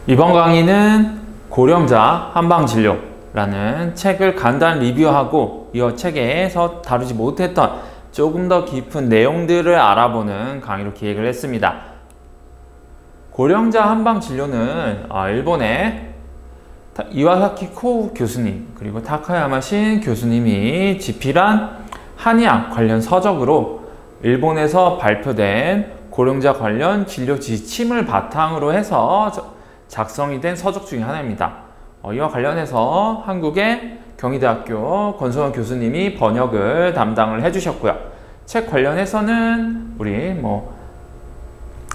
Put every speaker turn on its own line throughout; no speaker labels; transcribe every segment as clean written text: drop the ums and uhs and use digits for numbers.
이번 강의는 고령자 한방진료라는 책을 간단 리뷰하고 이 책에서 다루지 못했던 조금 더 깊은 내용들을 알아보는 강의로 기획을 했습니다. 고령자 한방진료는 일본의 이와사키 코우 교수님 그리고 타카야마 신 교수님이 집필한 한의학 관련 서적으로 일본에서 발표된 고령자 관련 진료 지침을 바탕으로 해서 작성이 된 서적 중에 하나입니다. 이와 관련해서 한국의 경희대학교 권성원 교수님이 번역을 담당을 해주셨고요. 책 관련해서는 우리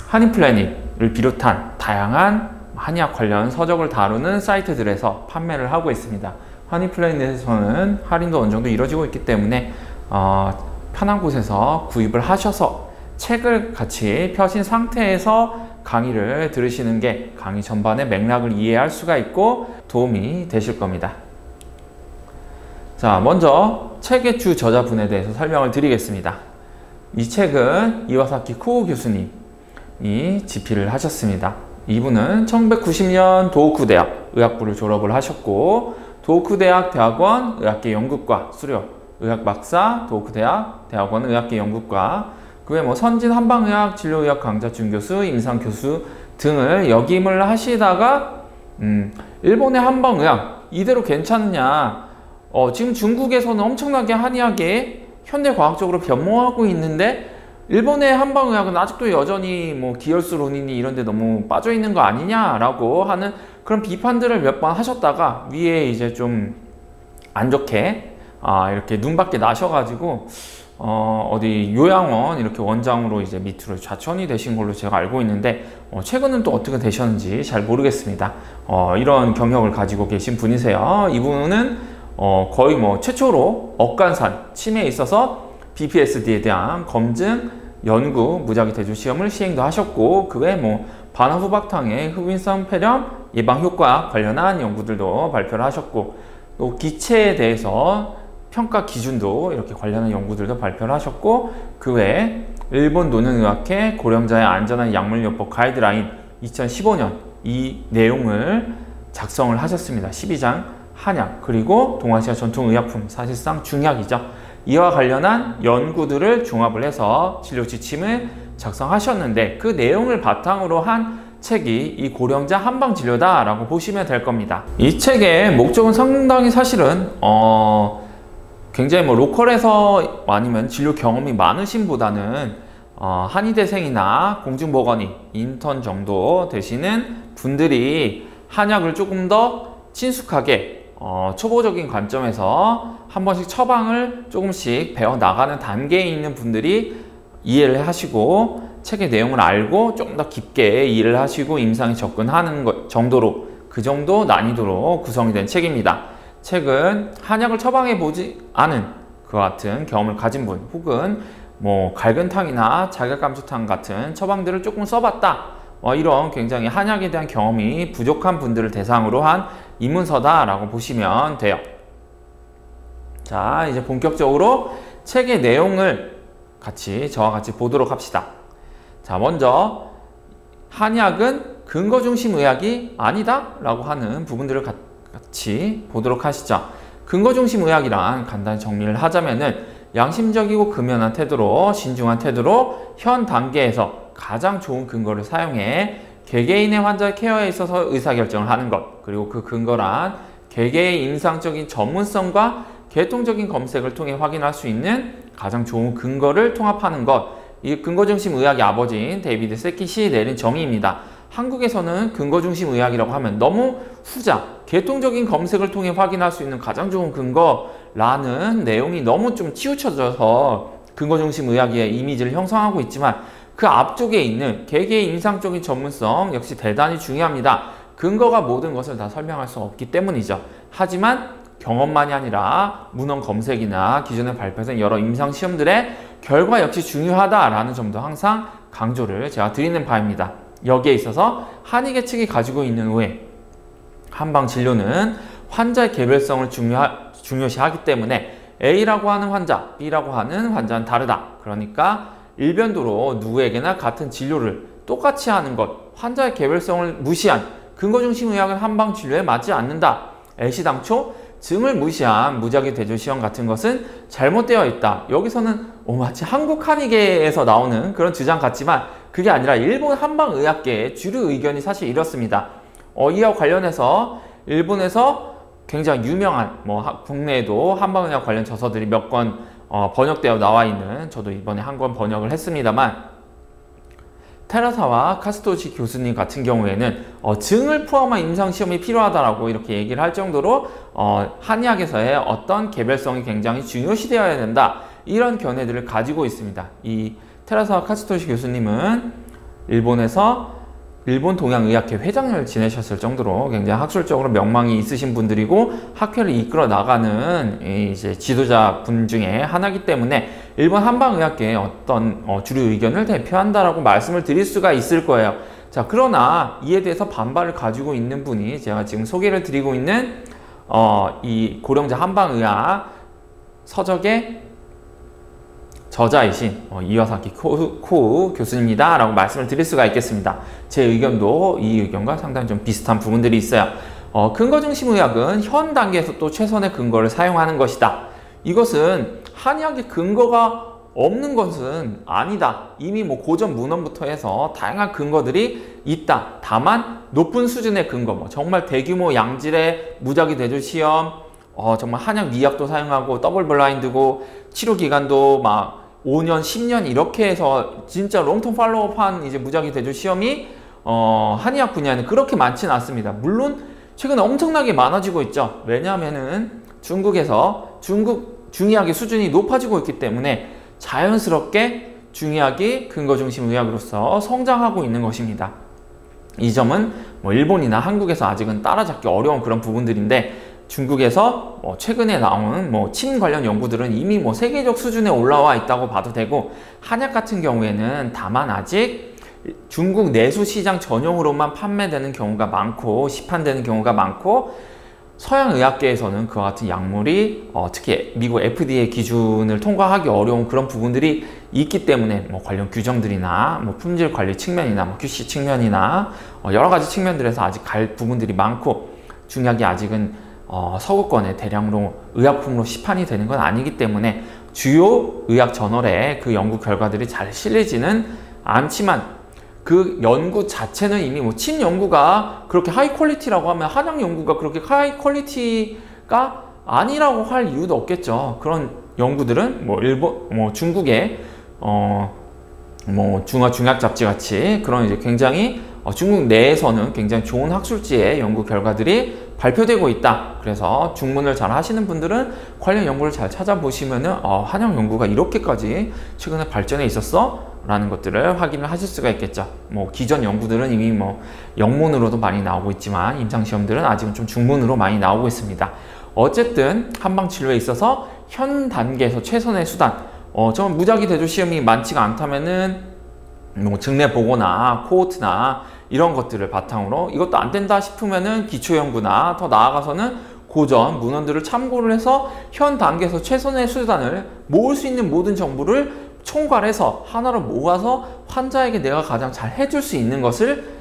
한의플래닛을 비롯한 다양한 한의학 관련 서적을 다루는 사이트들에서 판매를 하고 있습니다. 한의플래닛에서는 할인도 어느 정도 이루어지고 있기 때문에 편한 곳에서 구입을 하셔서 책을 같이 펴신 상태에서 강의를 들으시는 게 강의 전반의 맥락을 이해할 수가 있고 도움이 되실 겁니다. 자, 먼저 책의 주 저자분에 대해서 설명을 드리겠습니다. 이 책은 이와사키 코우 교수님이 집필을 하셨습니다. 이분은 1990년 도호쿠대학 의학부를 졸업을 하셨고 도호쿠대학 대학원 의학계 연극과 수료, 의학박사, 도호쿠대학 대학원 의학계 연극과 그 외 선진 한방의학, 진료의학 강좌 준교수, 임상교수 등을 역임을 하시다가 일본의 한방의학 이대로 괜찮냐, 지금 중국에서는 엄청나게 한의학에 현대과학적으로 변모하고 있는데 일본의 한방의학은 아직도 여전히 기열수 론인이 이런 데 너무 빠져 있는 거 아니냐라고 하는 그런 비판들을 몇 번 하셨다가 위에 이제 좀 안 좋게 이렇게 눈밖에 나셔가지고 어디 요양원 이렇게 원장으로 이제 밑으로 좌천이 되신 걸로 제가 알고 있는데 최근은 또 어떻게 되셨는지 잘 모르겠습니다. 이런 경력을 가지고 계신 분이세요. 이분은 거의 최초로 억간산 치매에 있어서 BPSD에 대한 검증, 연구, 무작위 대조 시험을 시행도 하셨고 그 외에 반화후박탕의 흡인성 폐렴 예방 효과 관련한 연구들도 발표를 하셨고 또 기체에 대해서 평가 기준도 이렇게 관련한 연구들도 발표를 하셨고 그 외에 일본 노년의학회 고령자의 안전한 약물요법 가이드라인 2015년 이 내용을 작성을 하셨습니다. 12장 한약 그리고 동아시아 전통의약품 사실상 중약이죠. 이와 관련한 연구들을 종합을 해서 진료 지침을 작성하셨는데 그 내용을 바탕으로 한 책이 이 고령자 한방진료다 라고 보시면 될 겁니다. 이 책의 목적은 상당히 사실은 굉장히 로컬에서 아니면 진료 경험이 많으신 보다는 한의대생이나 공중보건의 인턴 정도 되시는 분들이 한약을 조금 더 친숙하게 초보적인 관점에서 한 번씩 처방을 조금씩 배워나가는 단계에 있는 분들이 이해를 하시고 책의 내용을 알고 조금 더 깊게 이해를 하시고 임상에 접근하는 것 정도로 그 정도 난이도로 구성이 된 책입니다. 책은 한약을 처방해 보지 않은 그와 같은 경험을 가진 분 혹은 갈근탕이나 자결감초탕 같은 처방들을 조금 써봤다 이런 굉장히 한약에 대한 경험이 부족한 분들을 대상으로 한 입문서다 라고 보시면 돼요. 자, 이제 본격적으로 책의 내용을 저와 같이 보도록 합시다. 자, 먼저 한약은 근거 중심 의학이 아니다 라고 하는 부분들을 같이 보도록 하시죠. 근거 중심 의학이란 간단히 정리를 하자면은 양심적이고 근면한 태도로 신중한 태도로 현 단계에서 가장 좋은 근거를 사용해 개개인의 환자 케어에 있어서 의사결정을 하는 것 그리고 그 근거란 개개의 임상적인 전문성과 계통적인 검색을 통해 확인할 수 있는 가장 좋은 근거를 통합하는 것 이 근거 중심 의학의 아버지인 데이비드 세킷이 내린 정의입니다. 한국에서는 근거 중심 의학이라고 하면 너무 후자, 계통적인 검색을 통해 확인할 수 있는 가장 좋은 근거라는 내용이 너무 좀 치우쳐져서 근거 중심 의학의 이미지를 형성하고 있지만 그 앞쪽에 있는 개개의 임상적인 전문성 역시 대단히 중요합니다. 근거가 모든 것을 다 설명할 수 없기 때문이죠. 하지만 경험만이 아니라 문헌 검색이나 기존에 발표된 여러 임상시험들의 결과 역시 중요하다라는 점도 항상 강조를 제가 드리는 바입니다. 여기에 있어서 한의계 측이 가지고 있는 오해, 한방진료는 환자의 개별성을 중요시하기 때문에 A라고 하는 환자, B라고 하는 환자는 다르다. 그러니까 일변도로 누구에게나 같은 진료를 똑같이 하는 것, 환자의 개별성을 무시한 근거 중심 의학은 한방 진료에 맞지 않는다. 애시당초 증을 무시한 무작위 대조 시험 같은 것은 잘못되어 있다. 여기서는 마치 한국 한의계에서 나오는 그런 주장 같지만 그게 아니라 일본 한방의학계의 주류 의견이 사실 이렇습니다. 이와 관련해서 일본에서 굉장히 유명한 국내에도 한방의학 관련 저서들이 몇 권 번역되어 나와 있는, 저도 이번에 한 권 번역을 했습니다만, 테라사와 카스토시 교수님 같은 경우에는 증을 포함한 임상시험이 필요하다라고 이렇게 얘기를 할 정도로 한의학에서의 어떤 개별성이 굉장히 중요시되어야 된다, 이런 견해들을 가지고 있습니다. 이 테라사와 카스토시 교수님은 일본에서 일본 동양의학회 회장을 지내셨을 정도로 굉장히 학술적으로 명망이 있으신 분들이고 학회를 이끌어 나가는 이제 지도자 분 중에 하나이기 때문에 일본 한방의학계의 어떤 주류 의견을 대표한다라고 말씀을 드릴 수가 있을 거예요. 자, 그러나 이에 대해서 반발을 가지고 있는 분이 제가 지금 소개를 드리고 있는 이 고령자 한방의학 서적의 저자이신 이와사키 코우 교수님이다 라고 말씀을 드릴 수가 있겠습니다. 제 의견도 이 의견과 상당히 좀 비슷한 부분들이 있어요. 근거 중심 의학은 현 단계에서 또 최선의 근거를 사용하는 것이다. 이것은 한의학의 근거가 없는 것은 아니다. 이미 고전 문헌부터 해서 다양한 근거들이 있다. 다만 높은 수준의 근거, 정말 대규모 양질의 무작위 대조 시험, 정말 한약 미약도 사용하고 더블 블라인드고 치료 기간도 막 5년, 10년 이렇게 해서 진짜 롱텀 팔로우업한 이제 무작위 대조 시험이 한의학 분야에는 그렇게 많지는 않습니다. 물론 최근에 엄청나게 많아지고 있죠. 왜냐하면은 중국에서 중의학의 수준이 높아지고 있기 때문에 자연스럽게 중의학이 근거 중심 의학으로서 성장하고 있는 것입니다. 이 점은 일본이나 한국에서 아직은 따라잡기 어려운 그런 부분들인데, 중국에서 최근에 나온 침 관련 연구들은 이미 세계적 수준에 올라와 있다고 봐도 되고, 한약 같은 경우에는 다만 아직 중국 내수 시장 전용으로만 판매되는 경우가 많고 시판되는 경우가 많고, 서양 의학계에서는 그와 같은 약물이 특히 미국 FDA 기준을 통과하기 어려운 그런 부분들이 있기 때문에 관련 규정들이나 품질 관리 측면이나 QC 측면이나 여러 가지 측면들에서 아직 갈 부분들이 많고, 중약이 아직은 서구권에 대량으로 의약품으로 시판이 되는 건 아니기 때문에 주요 의학 저널에 그 연구 결과들이 잘 실리지는 않지만, 그 연구 자체는 이미 침 연구가 그렇게 하이 퀄리티라고 하면 한약 연구가 그렇게 하이 퀄리티가 아니라고 할 이유도 없겠죠. 그런 연구들은 중국의 중학 잡지 같이 그런 이제 굉장히 중국 내에서는 굉장히 좋은 학술지의 연구 결과들이 발표되고 있다. 그래서 중문을 잘 하시는 분들은 관련 연구를 잘 찾아보시면은 한약 연구가 이렇게까지 최근에 발전해 있었어? 라는 것들을 확인을 하실 수가 있겠죠. 기존 연구들은 이미 영문으로도 많이 나오고 있지만 임상시험들은 아직은 좀 중문으로 많이 나오고 있습니다. 어쨌든 한방진료에 있어서 현 단계에서 최선의 수단, 좀 무작위 대조 시험이 많지가 않다면은 증례 보고나 코호트나 이런 것들을 바탕으로, 이것도 안 된다 싶으면은 기초연구나 더 나아가서는 고전 문헌들을 참고를 해서 현 단계에서 최선의 수단을 모을 수 있는 모든 정보를 총괄해서 하나로 모아서 환자에게 내가 가장 잘 해줄 수 있는 것을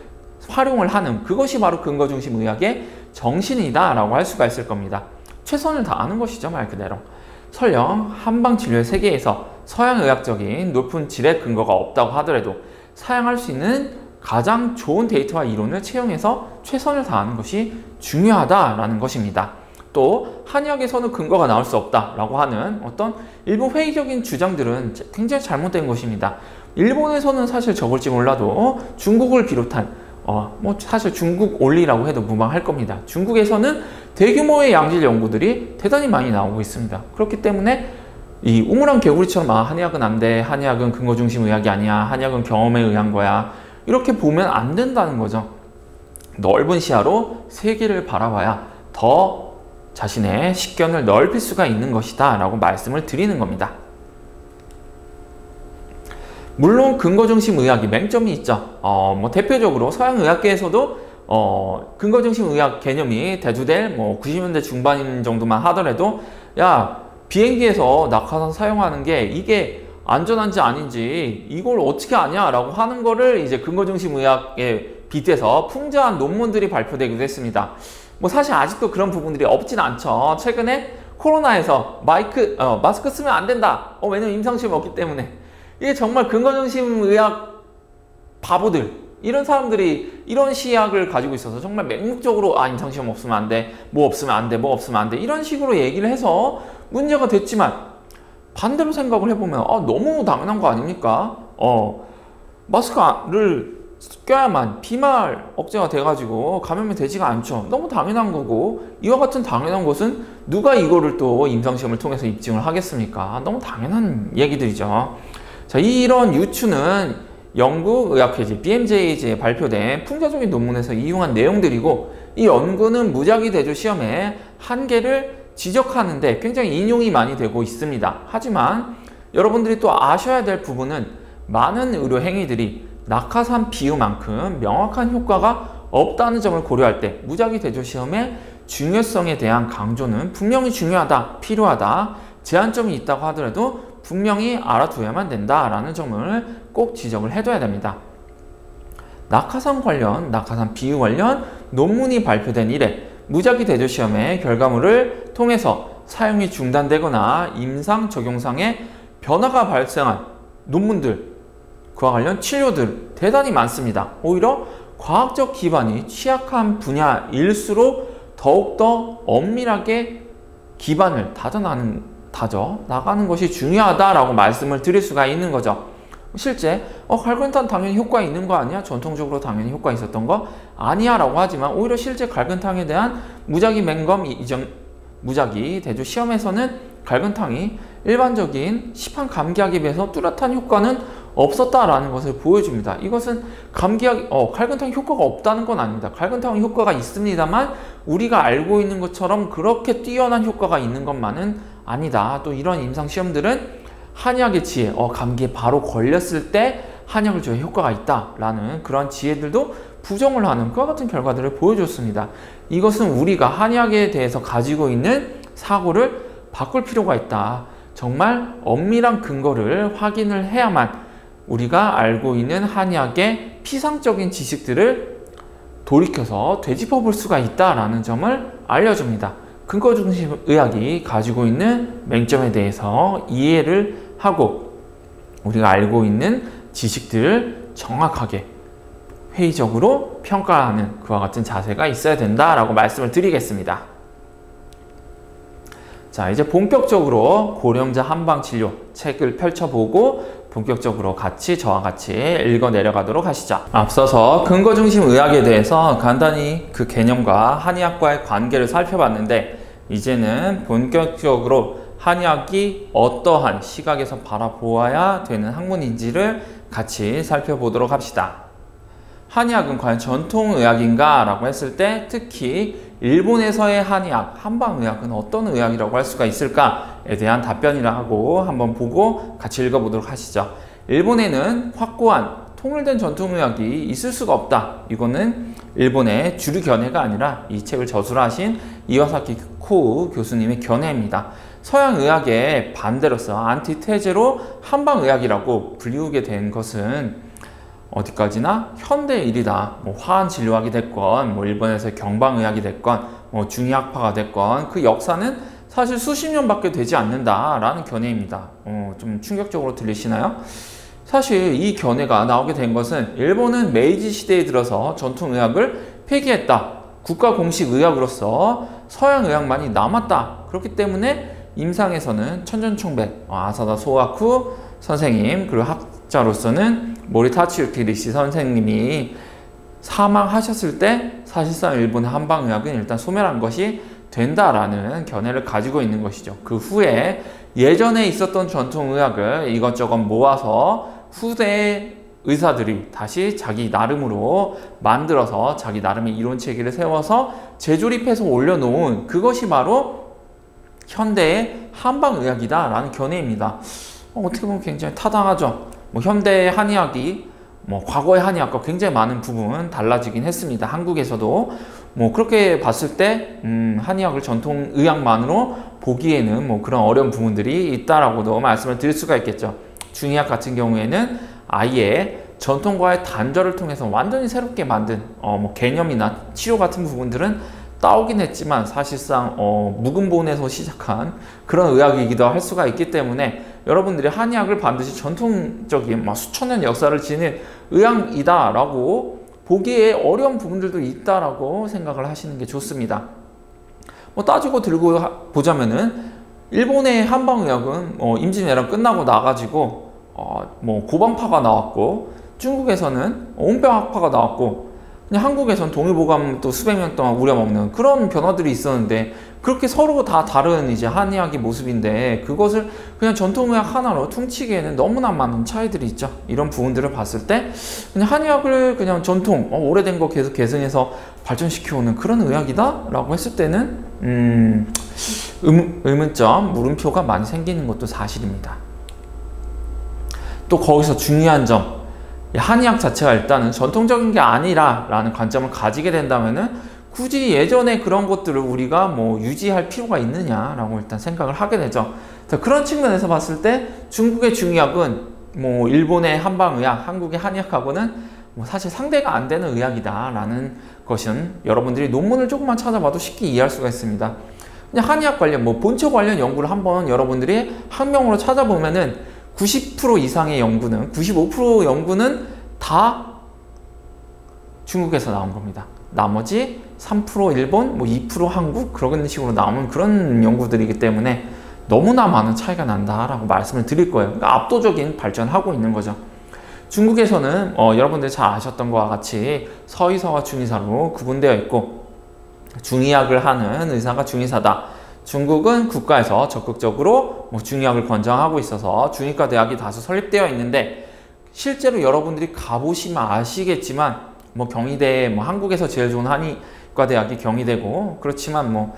활용을 하는, 그것이 바로 근거 중심 의학의 정신이다 라고 할 수가 있을 겁니다. 최선을 다하는 것이죠, 말 그대로. 설령 한방진료의 세계에서 서양의학적인 높은 질의 근거가 없다고 하더라도 사용할 수 있는 가장 좋은 데이터와 이론을 채용해서 최선을 다하는 것이 중요하다라는 것입니다. 또 한의학에서는 근거가 나올 수 없다라고 하는 어떤 일부 회의적인 주장들은 굉장히 잘못된 것입니다. 일본에서는 사실 적을지 몰라도 중국을 비롯한 사실 중국 올리라고 해도 무방할 겁니다. 중국에서는 대규모의 양질 연구들이 대단히 많이 나오고 있습니다. 그렇기 때문에 이 우물안 개구리처럼 한의학은 안 돼, 한의학은 근거 중심 의학이 아니야, 한의학은 경험에 의한 거야, 이렇게 보면 안 된다는 거죠. 넓은 시야로 세계를 바라봐야 더 자신의 식견을 넓힐 수가 있는 것이다 라고 말씀을 드리는 겁니다. 물론 근거 중심 의학이 맹점이 있죠. 대표적으로 서양 의학계에서도 근거 중심 의학 개념이 대두될 90년대 중반 정도만 하더라도, 야, 비행기에서 낙하산 사용하는 게 이게 안전한지 아닌지 이걸 어떻게 아냐 라고 하는 거를 이제 근거 중심 의학의 빗대서 풍자한 논문들이 발표되기도 했습니다. 뭐 사실 아직도 그런 부분들이 없진 않죠. 최근에 코로나에서 마스크 쓰면 안 된다. 왜냐면 임상시험이 없기 때문에. 이게 정말 근거중심 의학 바보들, 이런 사람들이 이런 시약을 가지고 있어서 정말 맹목적으로 임상시험 없으면 안 돼, 뭐 없으면 안 돼, 뭐 없으면 안 돼, 이런 식으로 얘기를 해서 문제가 됐지만, 반대로 생각을 해보면 너무 당연한 거 아닙니까? 마스크를 껴야만 비말 억제가 돼가지고 감염이 되지가 않죠. 너무 당연한 거고, 이와 같은 당연한 것은 누가 이거를 또 임상시험을 통해서 입증을 하겠습니까? 너무 당연한 얘기들이죠. 자, 이런 유추는 영국의학회지 BMJ에 발표된 풍자적인 논문에서 이용한 내용들이고, 이 연구는 무작위 대조 시험의 한계를 지적하는데 굉장히 인용이 많이 되고 있습니다. 하지만 여러분들이 또 아셔야 될 부분은, 많은 의료 행위들이 낙하산 비유만큼 명확한 효과가 없다는 점을 고려할 때 무작위 대조 시험의 중요성에 대한 강조는 분명히 중요하다, 필요하다, 제한점이 있다고 하더라도 분명히 알아두어야만 된다라는 점을 꼭 지적을 해둬야 됩니다. 낙하산 비유 관련 논문이 발표된 이래 무작위 대조 시험의 결과물을 통해서 사용이 중단되거나 임상 적용상의 변화가 발생한 논문들, 그와 관련 치료들 대단히 많습니다. 오히려 과학적 기반이 취약한 분야일수록 더욱더 엄밀하게 기반을 다져나가는 것이 중요하다라고 말씀을 드릴 수가 있는 거죠. 실제 갈근탕 당연히 효과 있는 거 아니야? 전통적으로 당연히 효과 있었던 거 아니야 라고 하지만, 오히려 실제 갈근탕에 대한 무작위 맹검 이전 무작위 대조 시험에서는 갈근탕이 일반적인 시판 감기약에 비해서 뚜렷한 효과는 없었다라는 것을 보여줍니다. 이것은 갈근탕 효과가 없다는 건 아닙니다. 갈근탕은 효과가 있습니다만 우리가 알고 있는 것처럼 그렇게 뛰어난 효과가 있는 것만은 아니다. 또 이런 임상시험들은 한약의 지혜, 감기에 바로 걸렸을 때 한약을 줘야 효과가 있다라는 그런 지혜들도 부정을 하는 그와 같은 결과들을 보여줬습니다. 이것은 우리가 한약에 대해서 가지고 있는 사고를 바꿀 필요가 있다. 정말 엄밀한 근거를 확인을 해야만 우리가 알고 있는 한약의 피상적인 지식들을 돌이켜서 되짚어 볼 수가 있다라는 점을 알려줍니다. 근거 중심 의학이 가지고 있는 맹점에 대해서 이해를 하고 우리가 알고 있는 지식들을 정확하게 회의적으로 평가하는 그와 같은 자세가 있어야 된다라고 말씀을 드리겠습니다. 자, 이제 본격적으로 고령자 한방진료 책을 펼쳐보고 본격적으로 저와 같이 읽어 내려가도록 하시죠. 앞서서 근거중심 의학에 대해서 간단히 그 개념과 한의학과의 관계를 살펴봤는데, 이제는 본격적으로 한의학이 어떠한 시각에서 바라보아야 되는 학문인지를 같이 살펴보도록 합시다. 한의학은 과연 전통의학인가? 라고 했을 때 특히 일본에서의 한의학, 한방의학은 어떤 의학이라고 할 수가 있을까에 대한 답변이라고 한번 보고 같이 읽어보도록 하시죠. 일본에는 확고한 통일된 전통의학이 있을 수가 없다. 이거는 일본의 주류 견해가 아니라 이 책을 저술하신 이와사키 코우 교수님의 견해입니다. 서양의학의 반대로서 안티테제로 한방의학이라고 불리우게 된 것은 어디까지나 현대의 일이다. 화환진료학이 됐건, 일본에서 경방의학이 됐건, 중의학파가 됐건, 그 역사는 사실 수십 년밖에 되지 않는다라는 견해입니다. 좀 충격적으로 들리시나요? 사실 이 견해가 나오게 된 것은 일본은 메이지 시대에 들어서 전통의학을 폐기했다. 국가 공식 의학으로서 서양의학만이 남았다. 그렇기 때문에 임상에서는 천전총백, 아사다 소아쿠 선생님, 그리고 학자로서는 모리타치 유키리시 선생님이 사망하셨을 때 사실상 일본의 한방의학은 일단 소멸한 것이 된다라는 견해를 가지고 있는 것이죠. 그 후에 예전에 있었던 전통의학을 이것저것 모아서 후대 의사들이 다시 자기 나름으로 만들어서 자기 나름의 이론체계를 세워서 재조립해서 올려놓은 그것이 바로 현대의 한방의학이다라는 견해입니다. 어떻게 보면 굉장히 타당하죠. 현대의 한의학이 과거의 한의학과 굉장히 많은 부분 달라지긴 했습니다. 한국에서도 그렇게 봤을 때 한의학을 전통의학만으로 보기에는 그런 어려운 부분들이 있다라고도 말씀을 드릴 수가 있겠죠. 중의학 같은 경우에는 아예 전통과의 단절을 통해서 완전히 새롭게 만든 뭐 개념이나 치료 같은 부분들은 따오긴 했지만 사실상 묵은본에서 시작한 그런 의학이기도 할 수가 있기 때문에 여러분들이 한의학을 반드시 전통적인 수천 년 역사를 지닌 의학이다 라고 보기에 어려운 부분들도 있다라고 생각을 하시는 게 좋습니다. 뭐 따지고 들고 보자면은 일본의 한방의학은 임진왜란 끝나고 나가지고 뭐 고방파가 나왔고, 중국에서는 온병학파가 나왔고, 그냥 한국에선 동의보감 또 수백 년 동안 우려먹는 그런 변화들이 있었는데, 그렇게 서로 다 다른 이제 한의학의 모습인데 그것을 그냥 전통의학 하나로 퉁치기에는 너무나 많은 차이들이 있죠. 이런 부분들을 봤을 때 그냥 한의학을 그냥 전통 오래된 거 계속 계승해서 발전시켜오는 그런 의학이다 라고 했을 때는 의문점, 물음표가 많이 생기는 것도 사실입니다. 또 거기서 중요한 점, 한의학 자체가 일단은 전통적인 게 아니라 라는 관점을 가지게 된다면은 굳이 예전에 그런 것들을 우리가 뭐 유지할 필요가 있느냐라고 일단 생각을 하게 되죠. 자, 그런 측면에서 봤을 때 중국의 중의학은 뭐 일본의 한방의학, 한국의 한의학하고는 뭐 사실 상대가 안 되는 의학이다라는 것은 여러분들이 논문을 조금만 찾아봐도 쉽게 이해할 수가 있습니다. 그냥 한의학 관련, 뭐 본초 관련 연구를 한번 여러분들이 학명으로 찾아보면은 90% 이상의 연구는, 95% 연구는 다 중국에서 나온 겁니다. 나머지 3% 일본, 뭐 2% 한국, 그런 식으로 나오는 그런 연구들이기 때문에 너무나 많은 차이가 난다라고 말씀을 드릴 거예요. 그러니까 압도적인 발전하고 있는 거죠. 중국에서는 여러분들이 잘 아셨던 것과 같이 서의사와 중의사로 구분되어 있고, 중의학을 하는 의사가 중의사다. 중국은 국가에서 적극적으로 뭐 중의학을 권장하고 있어서 중의과 대학이 다수 설립되어 있는데, 실제로 여러분들이 가보시면 아시겠지만 뭐 경희대, 뭐 한국에서 제일 좋은 한의과 대학이 경희대고, 그렇지만 뭐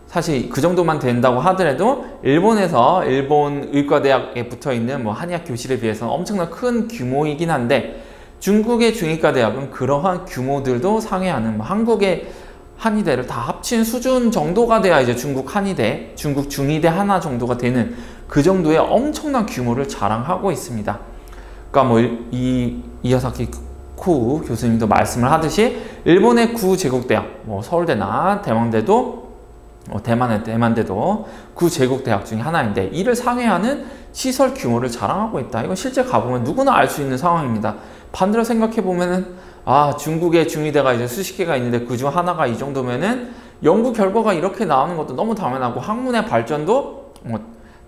사실 그 정도만 된다고 하더라도 일본에서 일본 의과대학에 붙어 있는 뭐 한의학 교실에 비해서는 엄청난 큰 규모이긴 한데, 중국의 중의과 대학은 그러한 규모들도 상회하는 뭐 한국의 한의대를 다 합친 수준 정도가 돼야 이제 중국 한의대, 중국 중의대 하나 정도가 되는 그 정도의 엄청난 규모를 자랑하고 있습니다. 그러니까 뭐 이야사키 코 교수님도 말씀을 하듯이 일본의 구제국대학, 뭐 서울대나 대망대도, 대만대도 구제국대학 중에 하나인데 이를 상회하는 시설 규모를 자랑하고 있다. 이건 실제 가보면 누구나 알 수 있는 상황입니다. 반대로 생각해보면은 중국의 중의대가 이제 수십 개가 있는데 그중 하나가 이 정도면은 연구 결과가 이렇게 나오는 것도 너무 당연하고, 학문의 발전도 뭐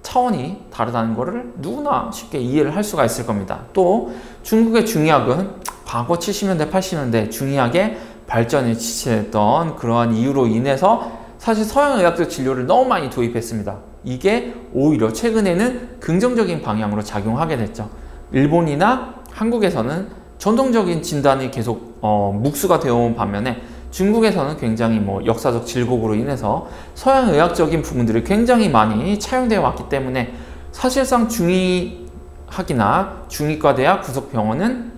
차원이 다르다는 것을 누구나 쉽게 이해를 할 수가 있을 겁니다. 또 중국의 중의학은 과거 70년대, 80년대 중의학의 발전에 지체했던 그러한 이유로 인해서 사실 서양의학적 진료를 너무 많이 도입했습니다. 이게 오히려 최근에는 긍정적인 방향으로 작용하게 됐죠. 일본이나 한국에서는 전통적인 진단이 계속 묵수가 되어온 반면에 중국에서는 굉장히 뭐 역사적 질곡으로 인해서 서양의학적인 부분들이 굉장히 많이 차용되어 왔기 때문에 사실상 중의학이나 중의과대학 구속병원은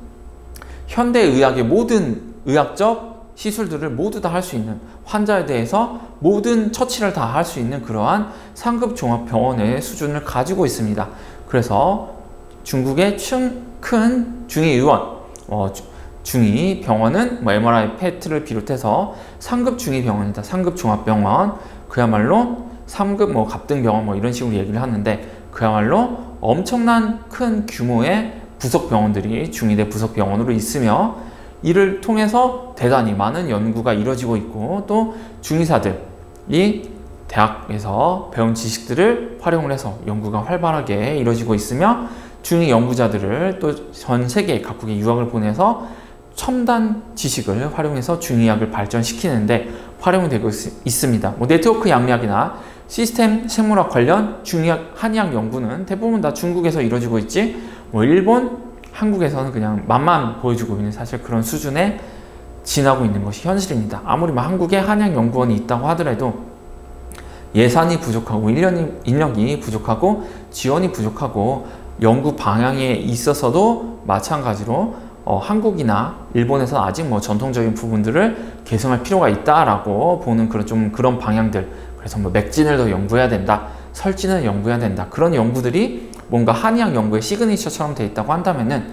현대의학의 모든 의학적 시술들을 모두 다 할 수 있는, 환자에 대해서 모든 처치를 다 할 수 있는 그러한 상급 종합병원의 수준을 가지고 있습니다. 그래서 중국의 큰 중의의원, 중의병원은 뭐 MRI, PET를 비롯해서 상급 중의병원이다. 상급 종합병원, 그야말로 3급 뭐 갑등병원 뭐 이런 식으로 얘기를 하는데, 그야말로 엄청난 큰 규모의 부속병원들이 중의대 부속병원으로 있으며, 이를 통해서 대단히 많은 연구가 이루어지고 있고, 또 중의사들이 대학에서 배운 지식들을 활용을 해서 연구가 활발하게 이루어지고 있으며, 중의 연구자들을 또 전 세계 각국에 유학을 보내서 첨단 지식을 활용해서 중의학을 발전시키는데 활용이 되고 있습니다. 뭐 네트워크 양리학이나 시스템 생물학 관련 중의학, 한의학 연구는 대부분 다 중국에서 이루어지고 있지, 뭐 일본, 한국에서는 그냥 맛만 보여주고 있는 사실 그런 수준에 지나고 있는 것이 현실입니다. 아무리 뭐 한국에 한의학 연구원이 있다고 하더라도 예산이 부족하고 인력이 부족하고 지원이 부족하고 연구 방향에 있어서도 마찬가지로 한국이나 일본에서 아직 뭐 전통적인 부분들을 개선할 필요가 있다라고 보는 그런 방향들, 그래서 뭐 맥진을 더 연구해야 된다, 설진을 연구해야 된다, 그런 연구들이 뭔가 한의학 연구의 시그니처처럼 돼 있다고 한다면은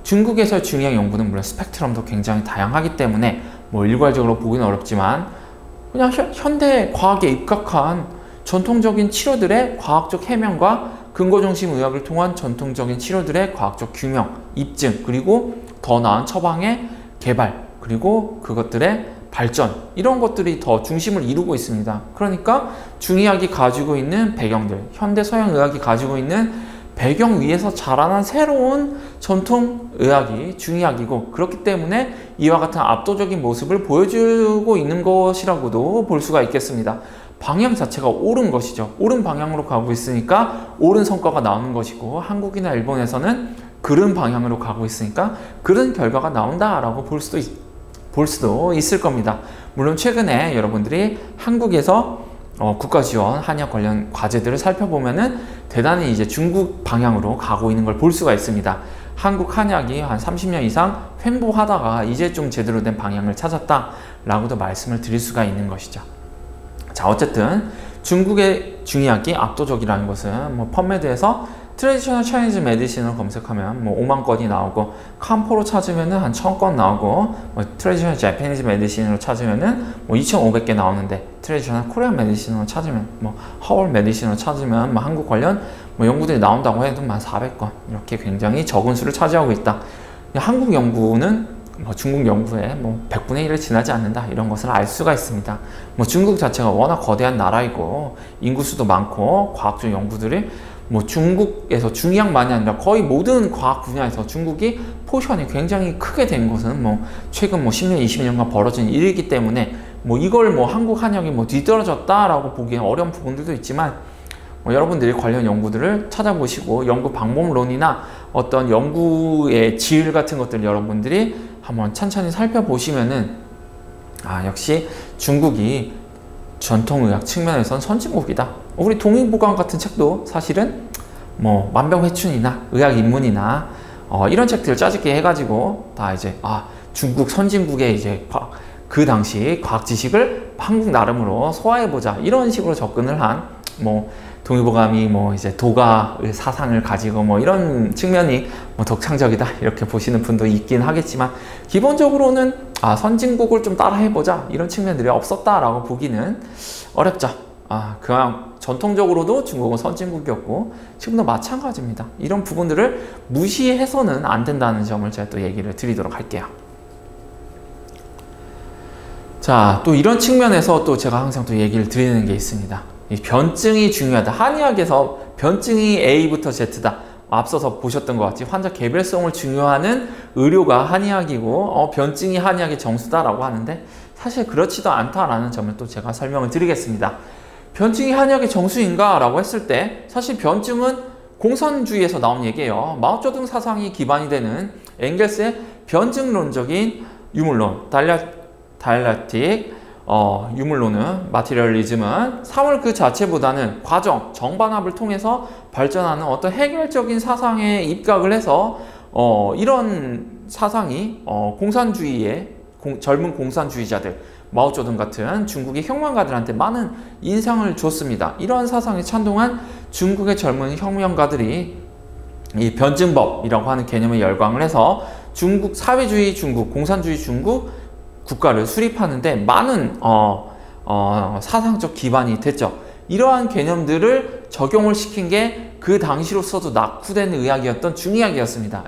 중국에서의 중의학 연구는 물론 스펙트럼도 굉장히 다양하기 때문에 뭐 일괄적으로 보기는 어렵지만 그냥 현대 과학에 입각한 전통적인 치료들의 과학적 해명과 근거 중심 의학을 통한 전통적인 치료들의 과학적 규명, 입증, 그리고 더 나은 처방의 개발, 그리고 그것들의 발전, 이런 것들이 더 중심을 이루고 있습니다. 그러니까 중의학이 가지고 있는 배경들, 현대 서양의학이 가지고 있는 배경 위에서 자라난 새로운 전통의학이 중의학이고, 그렇기 때문에 이와 같은 압도적인 모습을 보여주고 있는 것이라고도 볼 수가 있겠습니다. 방향 자체가 옳은 것이죠. 옳은 방향으로 가고 있으니까 옳은 성과가 나오는 것이고, 한국이나 일본에서는 그른 방향으로 가고 있으니까 그런 결과가 나온다라고 볼 수도 있을 겁니다. 물론 최근에 여러분들이 한국에서 국가 지원 한의학 관련 과제들을 살펴보면은 대단히 이제 중국 방향으로 가고 있는 걸 볼 수가 있습니다. 한국 한의학이 한 30년 이상 횡보하다가 이제 좀 제대로 된 방향을 찾았다라고도 말씀을 드릴 수가 있는 것이죠. 자, 어쨌든 중국의 중의학이 압도적이라는 것은 뭐 펀메드에서 트레디셔널 차이니즈 메디신을 검색하면 뭐 5만 건이 나오고, 캄포로 찾으면은 한 1000건 나오고, 뭐 트레디셔널 재패니즈 메디신으로 찾으면은 뭐 2500개 나오는데, 트레디셔널 코리안 메디신으로 찾으면, 뭐 허월 메디신으로 찾으면 뭐 한국 관련 뭐 연구들이 나온다고 해도 한 400건, 이렇게 굉장히 적은 수를 차지하고 있다. 한국 연구는 뭐 중국 연구에 뭐 100분의 1을 지나지 않는다, 이런 것을 알 수가 있습니다. 뭐 중국 자체가 워낙 거대한 나라이고 인구수도 많고 과학적 연구들이 뭐 중국에서 중의학만이 아니라 거의 모든 과학 분야에서 중국이 포션이 굉장히 크게 된 것은 뭐 최근 뭐 10년, 20년간 벌어진 일이기 때문에 뭐 이걸 뭐 한국 한의학이 뭐 뒤떨어졌다라고 보기엔 어려운 부분들도 있지만, 뭐 여러분들이 관련 연구들을 찾아보시고 연구 방법론이나 어떤 연구의 질 같은 것들 여러분들이 한번 천천히 살펴보시면은 역시 중국이 전통의학 측면에선 선진국이다. 우리 동의보감 같은 책도 사실은 뭐 만병회춘이나 의학인문이나 이런 책들을 짜집게 해가지고 다 이제 중국 선진국의 이제 그 당시 과학 지식을 한국 나름으로 소화해보자, 이런 식으로 접근을 한 뭐 동의보감이 뭐 이제 도가의 사상을 가지고 뭐 이런 측면이 뭐 독창적이다, 이렇게 보시는 분도 있긴 하겠지만, 기본적으로는 선진국을 좀 따라해보자, 이런 측면들이 없었다라고 보기는 어렵죠. 그냥 전통적으로도 중국은 선진국이었고 지금도 마찬가지입니다. 이런 부분들을 무시해서는 안 된다는 점을 제가 또 얘기를 드리도록 할게요. 자, 또 이런 측면에서 또 제가 항상 또 얘기를 드리는 게 있습니다. 이 변증이 중요하다. 한의학에서 변증이 A부터 Z다. 앞서서 보셨던 것 같이 환자 개별성을 중요하는 의료가 한의학이고 변증이 한의학의 정수다라고 하는데, 사실 그렇지도 않다라는 점을 또 제가 설명을 드리겠습니다. 변증이 한의학의 정수인가? 라고 했을 때 사실 변증은 공산주의에서 나온 얘기예요. 마오쩌둥 사상이 기반이 되는 엥겔스의 변증론적인 유물론, 다이알렉틱 유물론은, 마티리얼리즘은 사물 그 자체보다는 과정, 정반합을 통해서 발전하는 어떤 해결적인 사상에 입각을 해서 이런 사상이 공산주의의 젊은 공산주의자들, 마오쩌둥 같은 중국의 혁명가들한테 많은 인상을 줬습니다. 이러한 사상에 찬동한 중국의 젊은 혁명가들이 이 변증법이라고 하는 개념에 열광을 해서 중국 사회주의 중국, 공산주의 중국 국가를 수립하는데 많은 사상적 기반이 됐죠. 이러한 개념들을 적용을 시킨 게 그 당시로서도 낙후된 의학이었던 중의학이었습니다.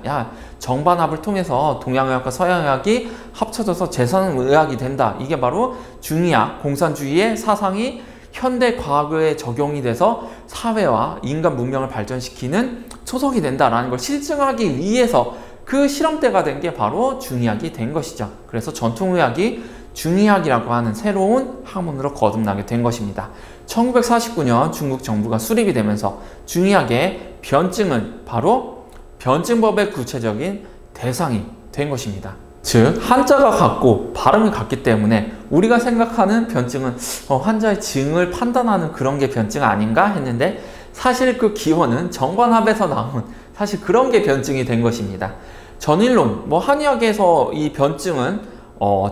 정반합을 통해서 동양의학과 서양의학이 합쳐져서 제3의학이 된다. 이게 바로 중의학, 공산주의의 사상이 현대 과학에 적용이 돼서 사회와 인간 문명을 발전시키는 초석이 된다라는 걸 실증하기 위해서 그 실험대가 된 게 바로 중의학이 된 것이죠. 그래서 전통의학이 중의학이라고 하는 새로운 학문으로 거듭나게 된 것입니다. 1949년 중국 정부가 수립이 되면서 중의학의 변증은 바로 변증법의 구체적인 대상이 된 것입니다. 즉 한자가 같고 발음이 같기 때문에 우리가 생각하는 변증은 환자의 증을 판단하는 그런 게 변증 아닌가 했는데, 사실 그 기원은 정반합에서 나온 사실 그런 게 변증이 된 것입니다. 전일론, 한의학에서 이 변증은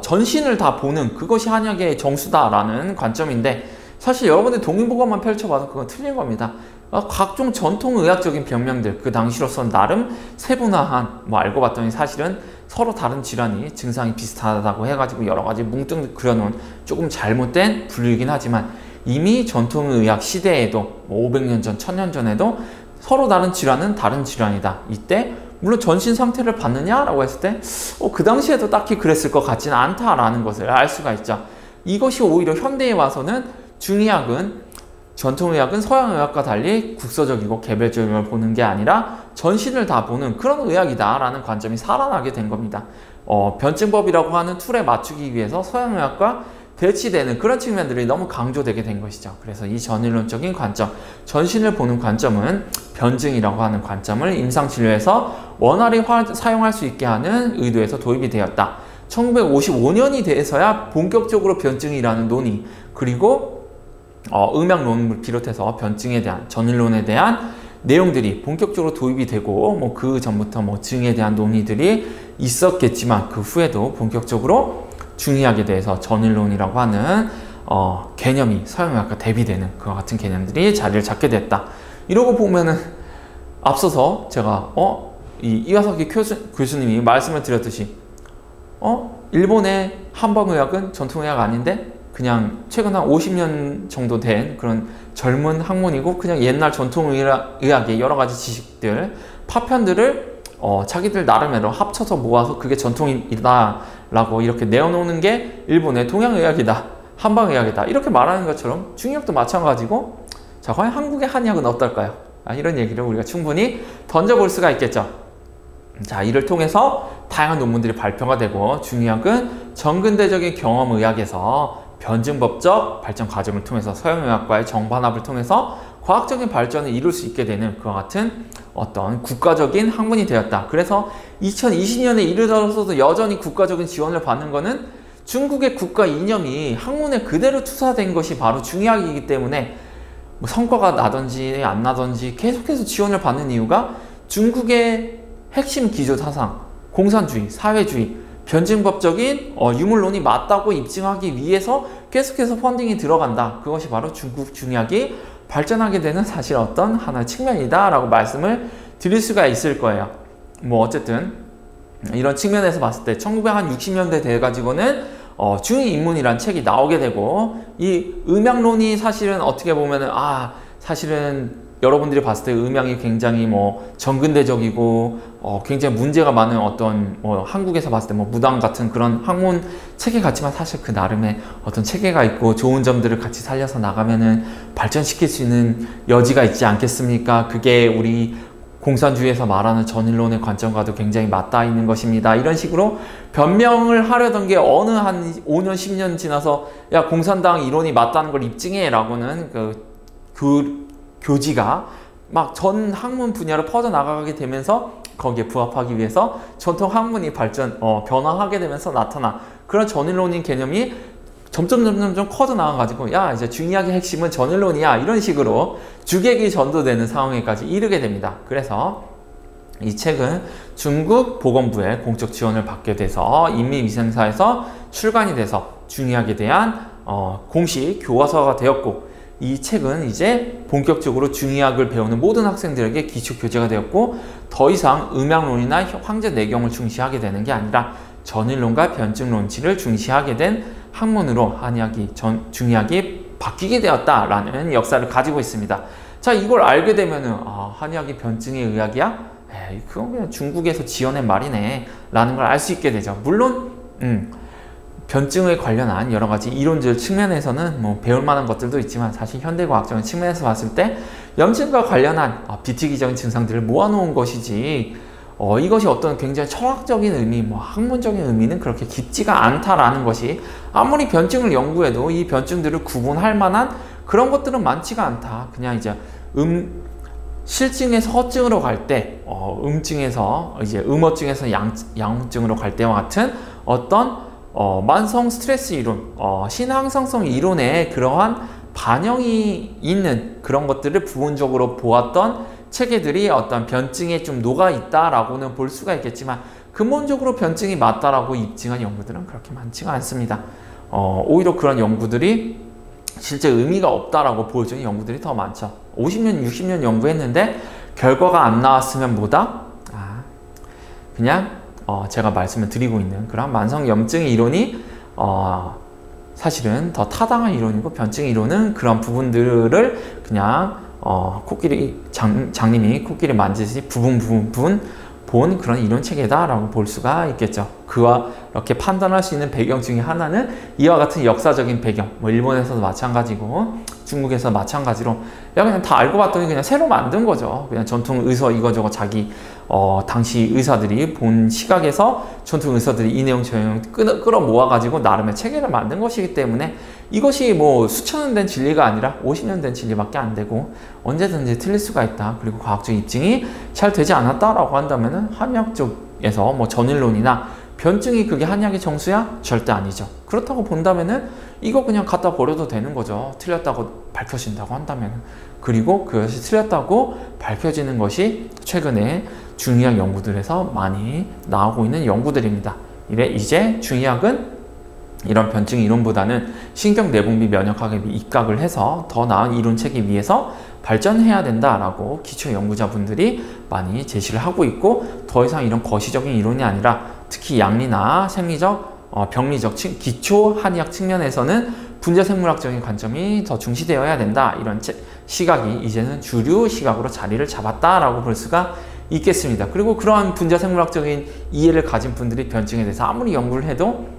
전신을 다 보는 그것이 한의학의 정수다라는 관점인데, 사실 여러분들 동의보감만 펼쳐봐도 그건 틀린 겁니다. 각종 전통의학적인 병명들, 그 당시로서는 나름 세분화한, 알고 봤더니 사실은 서로 다른 질환이 증상이 비슷하다고 해가지고 여러 가지 뭉뚱 그려놓은 조금 잘못된 분류이긴 하지만 이미 전통의학 시대에도 500년 전, 1000년 전에도 서로 다른 질환은 다른 질환이다. 이때 물론 전신 상태를 봤느냐라고 했을 때 그 당시에도 딱히 그랬을 것 같지는 않다라는 것을 알 수가 있죠. 이것이 오히려 현대에 와서는 중의학은 전통의학은 서양의학과 달리 국소적이고 개별적인 걸 보는 게 아니라 전신을 다 보는 그런 의학이다 라는 관점이 살아나게 된 겁니다. 변증법이라고 하는 툴에 맞추기 위해서 서양의학과 대치되는 그런 측면들이 너무 강조되게 된 것이죠. 그래서 이 전일론적인 관점, 전신을 보는 관점은 변증이라고 하는 관점을 임상진료에서 원활히 사용할 수 있게 하는 의도에서 도입이 되었다. 1955년이 돼서야 본격적으로 변증이라는 논의, 그리고 음양론을 비롯해서 변증에 대한, 전일론에 대한 내용들이 본격적으로 도입이 되고 그 전부터 증에 대한 논의들이 있었겠지만 그 후에도 본격적으로 중의학에 대해서 전일론이라고 하는 개념이 서양의학과 대비되는 그와 같은 개념들이 자리를 잡게 됐다. 이러고 보면은 앞서서 제가 이와사키 교수님이 말씀을 드렸듯이 일본의 한방의학은 전통의학 아닌데 그냥 최근 한 50년 정도 된 그런 젊은 학문이고 그냥 옛날 전통의학의 여러 가지 지식들, 파편들을 자기들 나름대로 합쳐서 모아서 그게 전통이다 라고 이렇게 내어놓는 게 일본의 동양의학이다, 한방의학이다 이렇게 말하는 것처럼 중의학도 마찬가지고, 자 과연 한국의 한의학은 어떨까요? 이런 얘기를 우리가 충분히 던져볼 수가 있겠죠. 자, 이를 통해서 다양한 논문들이 발표가 되고 중의학은 전근대적인 경험의학에서 변증법적 발전 과정을 통해서 서양의학과의 정반합을 통해서 과학적인 발전을 이룰 수 있게 되는 그와 같은 어떤 국가적인 학문이 되었다. 그래서 2020년에 이르러서도 여전히 국가적인 지원을 받는 것은 중국의 국가 이념이 학문에 그대로 투사된 것이 바로 중의학이기 때문에 성과가 나든지 안 나든지 계속해서 지원을 받는 이유가 중국의 핵심 기조 사상, 공산주의, 사회주의, 변증법적인 유물론이 맞다고 입증하기 위해서 계속해서 펀딩이 들어간다. 그것이 바로 중국 중의학이 발전하게 되는 사실 어떤 하나의 측면이다 라고 말씀을 드릴 수가 있을 거예요. 어쨌든 이런 측면에서 봤을 때 1960년대 돼가지고는 중의인문이란 책이 나오게 되고, 이 음양론이 사실은 어떻게 보면은 사실은 여러분들이 봤을 때 음양이 굉장히 전근대적이고 굉장히 문제가 많은 어떤 한국에서 봤을 때 무당 같은 그런 학문 체계 같지만 사실 그 나름의 어떤 체계가 있고 좋은 점들을 같이 살려서 나가면은 발전시킬 수 있는 여지가 있지 않겠습니까? 그게 우리 공산주의에서 말하는 전일론의 관점과도 굉장히 맞닿아 있는 것입니다. 이런 식으로 변명을 하려던 게 어느 한 5년 10년 지나서 야 공산당 이론이 맞다는 걸 입증해 라고는 그 교지가 막 전 학문 분야로 퍼져나가게 되면서 거기에 부합하기 위해서 전통 학문이 변화하게 되면서 나타나 그런 전일론인 개념이 점점 커져 나가가지고 야 이제 중의학의 핵심은 전일론이야 이런 식으로 주객이 전도되는 상황에까지 이르게 됩니다. 그래서 이 책은 중국 보건부의 공적 지원을 받게 돼서 인민위생사에서 출간이 돼서 중의학에 대한 공식 교과서가 되었고, 이 책은 이제 본격적으로 중의학을 배우는 모든 학생들에게 기초 교재가 되었고, 더 이상 음양론이나 황제 내경을 중시하게 되는 게 아니라 전일론과 변증론치를 중시하게 된 학문으로 중의학이 바뀌게 되었다라는 역사를 가지고 있습니다. 자, 이걸 알게 되면은 한의학이 변증의 의학이야? 그건 그냥 중국에서 지어낸 말이네 라는 걸 알 수 있게 되죠. 물론 변증에 관련한 여러 가지 이론적 측면에서는 배울 만한 것들도 있지만 사실 현대과학적인 측면에서 봤을 때 염증과 관련한 비특이적인 증상들을 모아놓은 것이지 이것이 어떤 굉장히 철학적인 의미, 학문적인 의미는 그렇게 깊지가 않다라는 것이, 아무리 변증을 연구해도 이 변증들을 구분할 만한 그런 것들은 많지가 않다. 그냥 이제 실증에서 허증으로 갈 때, 음증에서 이제 음어증에서 양증으로 갈 때와 같은 어떤 만성 스트레스 이론, 신항상성 이론에 그러한 반영이 있는 그런 것들을 부분적으로 보았던 체계들이 어떤 변증에 좀 녹아있다라고는 볼 수가 있겠지만 근본적으로 변증이 맞다라고 입증한 연구들은 그렇게 많지가 않습니다. 오히려 그런 연구들이 실제 의미가 없다라고 보여주는 연구들이 더 많죠. 50년, 60년 연구했는데 결과가 안 나왔으면 뭐다? 그냥 제가 말씀을 드리고 있는 그런 만성염증의 이론이 사실은 더 타당한 이론이고, 변증 이론은 그런 부분들을 그냥 코끼리 장님이 코끼리 만지듯이 부분 본 그런 이론 체계다라고 볼 수가 있겠죠. 그와 이렇게 판단할 수 있는 배경 중에 하나는 이와 같은 역사적인 배경, 뭐 일본에서도 마찬가지고 중국에서 마찬가지로 그냥 다 알고 봤더니 그냥 새로 만든 거죠. 그냥 전통 의서 이거저거 자기 당시 의사들이 본 시각에서 전통 의사들이 이 내용 저 내용 끌어 모아가지고 나름의 체계를 만든 것이기 때문에 이것이 뭐 수천 년 된 진리가 아니라 50년 된 진리밖에 안 되고 언제든지 틀릴 수가 있다. 그리고 과학적 입증이 잘 되지 않았다라고 한다면은 한의학 쪽에서 뭐 전일론이나 변증이 그게 한의학의 정수야? 절대 아니죠. 그렇다고 본다면은 이거 그냥 갖다 버려도 되는 거죠. 틀렸다고 밝혀진다고 한다면은. 그리고 그것이 틀렸다고 밝혀지는 것이 최근에 중의학 연구들에서 많이 나오고 있는 연구들입니다. 이제 중의학은 이런 변증 이론보다는 신경내분비 면역학에 입각을 해서 더 나은 이론 체계 위에서 발전해야 된다라고 기초 연구자분들이 많이 제시를 하고 있고, 더 이상 이런 거시적인 이론이 아니라 특히 양리나 생리적, 병리적 기초 한의학 측면에서는 분자생물학적인 관점이 더 중시되어야 된다. 이런 시각이 이제는 주류 시각으로 자리를 잡았다라고 볼 수가 있겠습니다. 그리고 그러한 분자생물학적인 이해를 가진 분들이 변증에 대해서 아무리 연구를 해도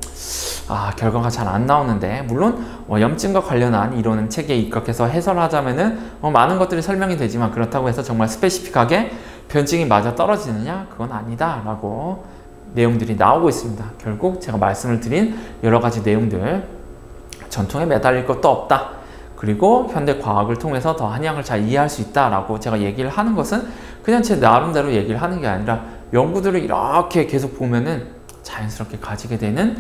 결과가 잘 안 나오는데, 물론 염증과 관련한 이론 체계에 입각해서 해설하자면은 많은 것들이 설명이 되지만, 그렇다고 해서 정말 스페시픽하게 변증이 맞아 떨어지느냐? 그건 아니다 라고 내용들이 나오고 있습니다. 결국 제가 말씀을 드린 여러 가지 내용들, 전통에 매달릴 것도 없다. 그리고 현대 과학을 통해서 더 한의학을 잘 이해할 수 있다라고 제가 얘기를 하는 것은 그냥 제 나름대로 얘기를 하는 게 아니라 연구들을 이렇게 계속 보면은 자연스럽게 가지게 되는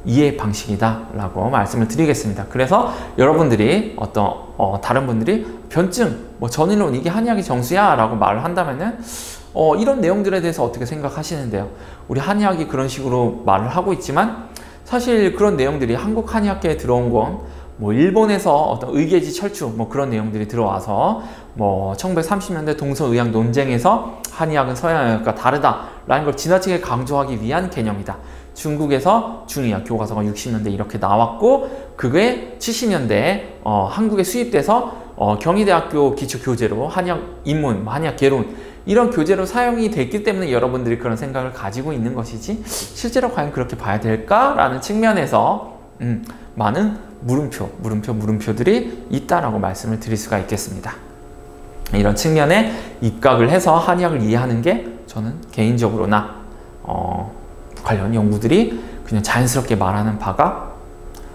이해 방식이다 라고 말씀을 드리겠습니다. 그래서 여러분들이 다른 분들이 변증, 뭐 전일론 이게 한의학의 정수야 라고 말을 한다면은 이런 내용들에 대해서 어떻게 생각하시는데요? 우리 한의학이 그런 식으로 말을 하고 있지만 사실 그런 내용들이 한국 한의학계에 들어온 건 뭐 일본에서 어떤 의계지 철추 뭐 그런 내용들이 들어와서 뭐 1930년대 동서의학 논쟁에서 한의학은 서양의학과 다르다라는 걸 지나치게 강조하기 위한 개념이다. 중국에서 중의학 교과서가 60년대 이렇게 나왔고, 그게 70년대에 한국에 수입돼서 경희대학교 기초교재로 한의학 입문, 한의학 개론 이런 교재로 사용이 됐기 때문에 여러분들이 그런 생각을 가지고 있는 것이지, 실제로 과연 그렇게 봐야 될까라는 측면에서 많은 물음표들이 있다라고 말씀을 드릴 수가 있겠습니다. 이런 측면에 입각을 해서 한의학을 이해하는 게 저는 개인적으로나 관련 연구들이 그냥 자연스럽게 말하는 바가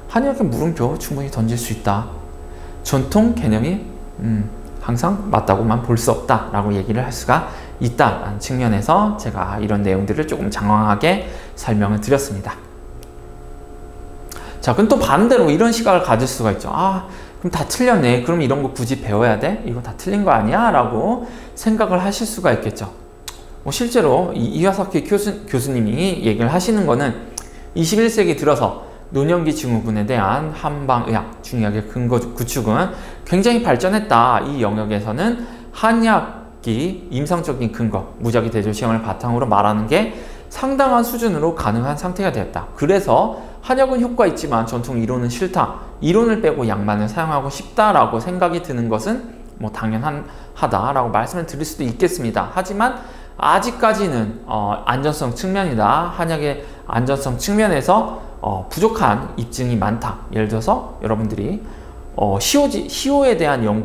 한의학의 물음표 충분히 던질 수 있다. 전통 개념이 항상 맞다고만 볼 수 없다 라고 얘기를 할 수가 있다라는 측면에서 제가 이런 내용들을 조금 장황하게 설명을 드렸습니다. 자, 그럼 또 반대로 이런 시각을 가질 수가 있죠. 그럼 다 틀렸네. 그럼 이런 거 굳이 배워야 돼? 이거 다 틀린 거 아니야? 라고 생각을 하실 수가 있겠죠. 실제로 이와사키 교수님이 얘기를 하시는 거는 21세기 들어서 노년기 증후군에 대한 한방의학, 중의학의 근거 구축은 굉장히 발전했다. 이 영역에서는 한의학이 임상적인 근거, 무작위 대조 시험을 바탕으로 말하는 게 상당한 수준으로 가능한 상태가 되었다. 그래서 한약은 효과 있지만 전통 이론은 싫다. 이론을 빼고 약만을 사용하고 싶다라고 생각이 드는 것은 뭐 당연하다라고 말씀을 드릴 수도 있겠습니다. 하지만 아직까지는 안전성 측면이나 한약의 안전성 측면에서 부족한 입증이 많다. 예를 들어서 여러분들이 시호에 대한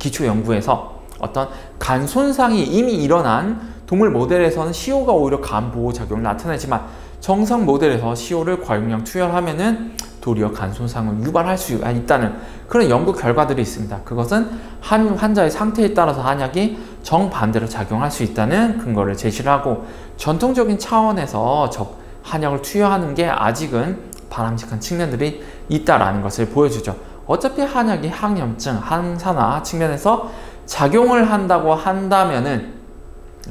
기초 연구에서 어떤 간 손상이 이미 일어난 동물 모델에서는 시호가 오히려 간 보호 작용을 나타내지만 정상 모델에서 시호를 과용량 투여하면은 도리어 간 손상을 유발할 수 있다는 그런 연구 결과들이 있습니다. 그것은 환자의 상태에 따라서 한약이 정반대로 작용할 수 있다는 근거를 제시를 하고, 전통적인 차원에서 한약을 투여하는 게 아직은 바람직한 측면들이 있다라는 것을 보여주죠. 어차피 한약이 항염증, 항산화 측면에서 작용을 한다고 한다면은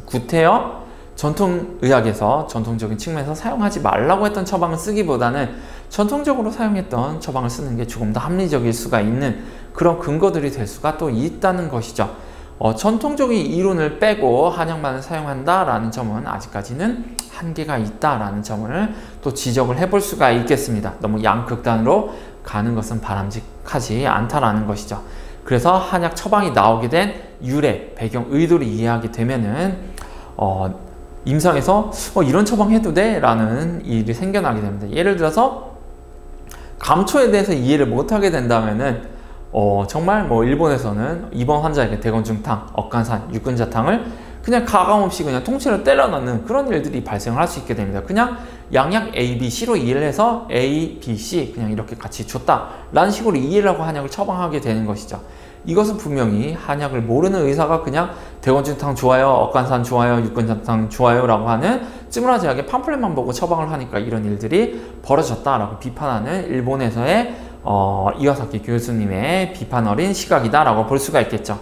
구태여 전통의학에서 전통적인 측면에서 사용하지 말라고 했던 처방을 쓰기보다는 전통적으로 사용했던 처방을 쓰는 게 조금 더 합리적일 수가 있는 그런 근거들이 될 수가 또 있다는 것이죠. 전통적인 이론을 빼고 한약만을 사용한다라는 점은 아직까지는 한계가 있다라는 점을 또 지적을 해볼 수가 있겠습니다. 너무 양극단으로 가는 것은 바람직하지 않다라는 것이죠. 그래서 한약 처방이 나오게 된 유래, 배경, 의도를 이해하게 되면은 임상에서 이런 처방해도 돼? 라는 일이 생겨나게 됩니다. 예를 들어서 감초에 대해서 이해를 못하게 된다면은 정말 일본에서는 입원 환자에게 대건중탕, 억간산, 육근자탕을 그냥 가감없이 그냥 통째로 때려 넣는 그런 일들이 발생을 할 수 있게 됩니다. 그냥 양약 A, B, C로 이해를 해서 A, B, C 그냥 이렇게 같이 줬다 라는 식으로 이해를 하고 한약을 처방하게 되는 것이죠. 이것은 분명히 한약을 모르는 의사가 그냥 대건중탕 좋아요, 억간산 좋아요, 육근자탕 좋아요 라고 하는 찌무라지하게 팜플렛만 보고 처방을 하니까 이런 일들이 벌어졌다라고 비판하는 일본에서의 이와사키 교수님의 비판 어린 시각이다 라고 볼 수가 있겠죠.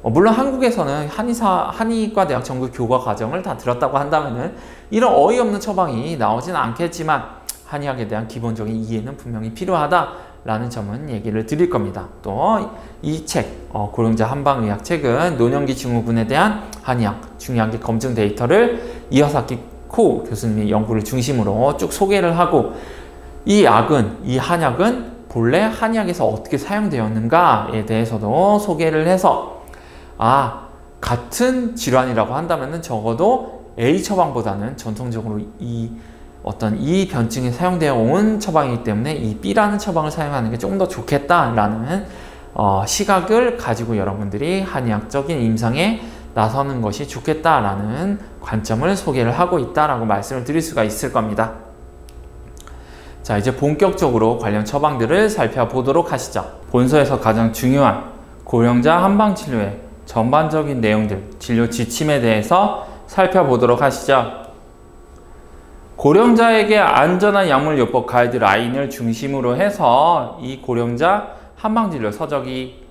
물론 한국에서는 한의과대학 전국 교과 과정을 다 들었다고 한다면은 이런 어이없는 처방이 나오진 않겠지만 한의학에 대한 기본적인 이해는 분명히 필요하다라는 점은 얘기를 드릴 겁니다. 또 이 책, 고령자 한방의학 책은 노년기 증후군에 대한 한의학 중요하게 검증 데이터를 이와사키 코 교수님의 연구를 중심으로 쭉 소개를 하고 이 한약은 본래 한의학에서 어떻게 사용되었는가에 대해서도 소개를 해서 같은 질환이라고 한다면 적어도 A 처방보다는 전통적으로 이 변증에 사용되어 온 처방이기 때문에 이 B라는 처방을 사용하는 게 조금 더 좋겠다라는 시각을 가지고 여러분들이 한의학적인 임상에 나서는 것이 좋겠다라는 관점을 소개를 하고 있다라고 말씀을 드릴 수가 있을 겁니다. 자, 이제 본격적으로 관련 처방들을 살펴보도록 하시죠. 본서에서 가장 중요한 고령자 한방치료의 전반적인 내용들, 진료 지침에 대해서 살펴보도록 하시죠. 고령자에게 안전한 약물요법 가이드라인을 중심으로 해서 이 고령자 한방진료 서적이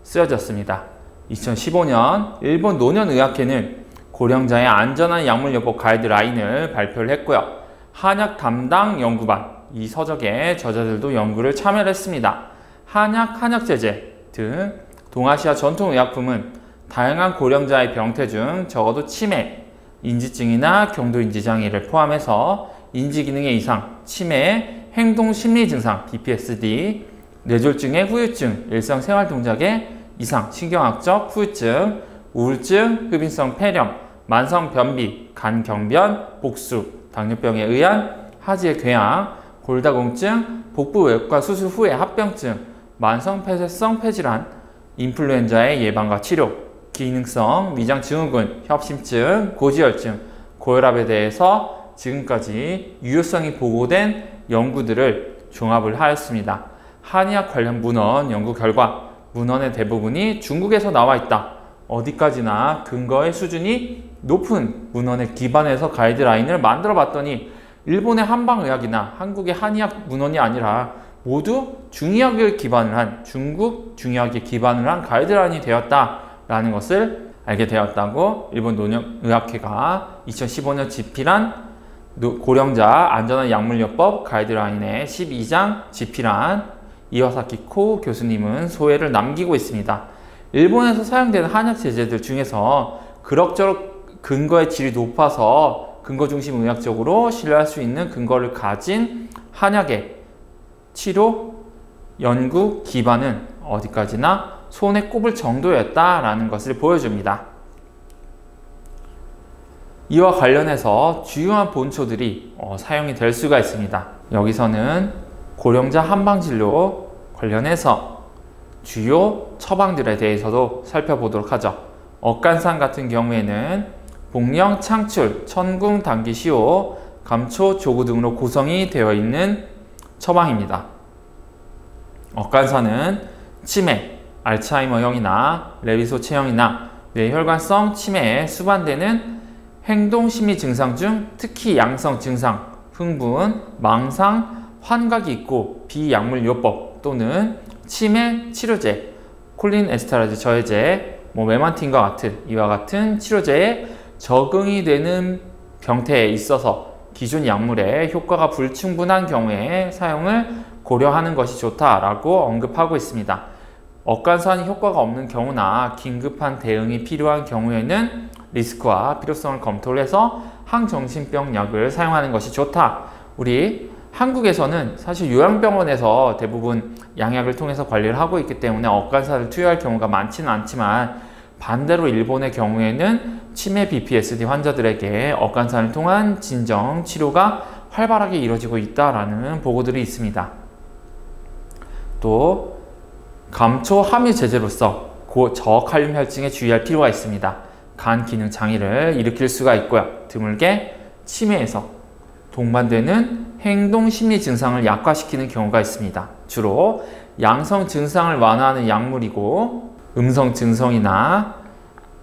쓰여졌습니다. 2015년 일본 노년의학회는 고령자의 안전한 약물요법 가이드라인을 발표를 했고요. 한약 담당 연구반, 이 서적의 저자들도 연구를 참여를 했습니다. 한약제제 등 동아시아 전통의약품은 다양한 고령자의 병태 중 적어도 치매, 인지증이나 경도인지장애를 포함해서 인지기능의 이상, 치매, 행동심리증상, PTSD, 뇌졸중의 후유증, 일상생활동작의 이상, 신경학적 후유증, 우울증, 흡인성 폐렴, 만성변비, 간경변, 복수, 당뇨병에 의한 하지의 궤양, 골다공증, 복부 외과 수술 후의 합병증, 만성폐쇄성 폐질환, 인플루엔자의 예방과 치료, 기능성 위장증후군, 협심증, 고지혈증, 고혈압에 대해서 지금까지 유효성이 보고된 연구들을 종합을 하였습니다. 한의학 관련 문헌 연구 결과 문헌의 대부분이 중국에서 나와 있다. 어디까지나 근거의 수준이 높은 문헌에 기반해서 가이드라인을 만들어 봤더니 일본의 한방의학이나 한국의 한의학 문헌이 아니라 모두 중의학을 기반을 한, 중국 중의학에 기반을 한 가이드라인이 되었다라는 것을 알게 되었다고 일본 노년의학회가 2015년 집필한 고령자 안전한 약물요법 가이드라인의 12장 집필한 이와사키 코 교수님은 소회를 남기고 있습니다. 일본에서 사용되는 한약 제제들 중에서 그럭저럭 근거의 질이 높아서 근거 중심 의학적으로 신뢰할 수 있는 근거를 가진 한약의 치료, 연구 기반은 어디까지나 손에 꼽을 정도였다라는 것을 보여줍니다. 이와 관련해서 주요한 본초들이 사용이 될 수가 있습니다. 여기서는 고령자 한방진료 관련해서 주요 처방들에 대해서도 살펴보도록 하죠. 억간산 같은 경우에는 복령, 창출, 천궁, 당기, 시호, 감초, 조구 등으로 구성이 되어 있는 처방입니다. 억간산은 치매, 알츠하이머형이나 레비소 체형이나 뇌혈관성 치매에 수반되는 행동심리 증상 중 특히 양성 증상, 흥분, 망상, 환각이 있고 비약물요법 또는 치매 치료제, 콜린 에스테라즈 저해제, 메만틴과 같은 이와 같은 치료제에 적응이 되는 병태에 있어서 기존 약물의 효과가 불충분한 경우에 사용을 고려하는 것이 좋다라고 언급하고 있습니다. 억간사는 효과가 없는 경우나 긴급한 대응이 필요한 경우에는 리스크와 필요성을 검토를 해서 항정신병 약을 사용하는 것이 좋다. 우리 한국에서는 사실 요양병원에서 대부분 양약을 통해서 관리를 하고 있기 때문에 억간사를 투여할 경우가 많지는 않지만, 반대로 일본의 경우에는 치매 BPSD 환자들에게 억간산을 통한 진정 치료가 활발하게 이루어지고 있다라는 보고들이 있습니다. 또 감초 함유 제제로서 저칼륨 혈증에 주의할 필요가 있습니다. 간 기능 장애를 일으킬 수가 있고요. 드물게 치매에서 동반되는 행동 심리 증상을 약화시키는 경우가 있습니다. 주로 양성 증상을 완화하는 약물이고, 음성 증상이나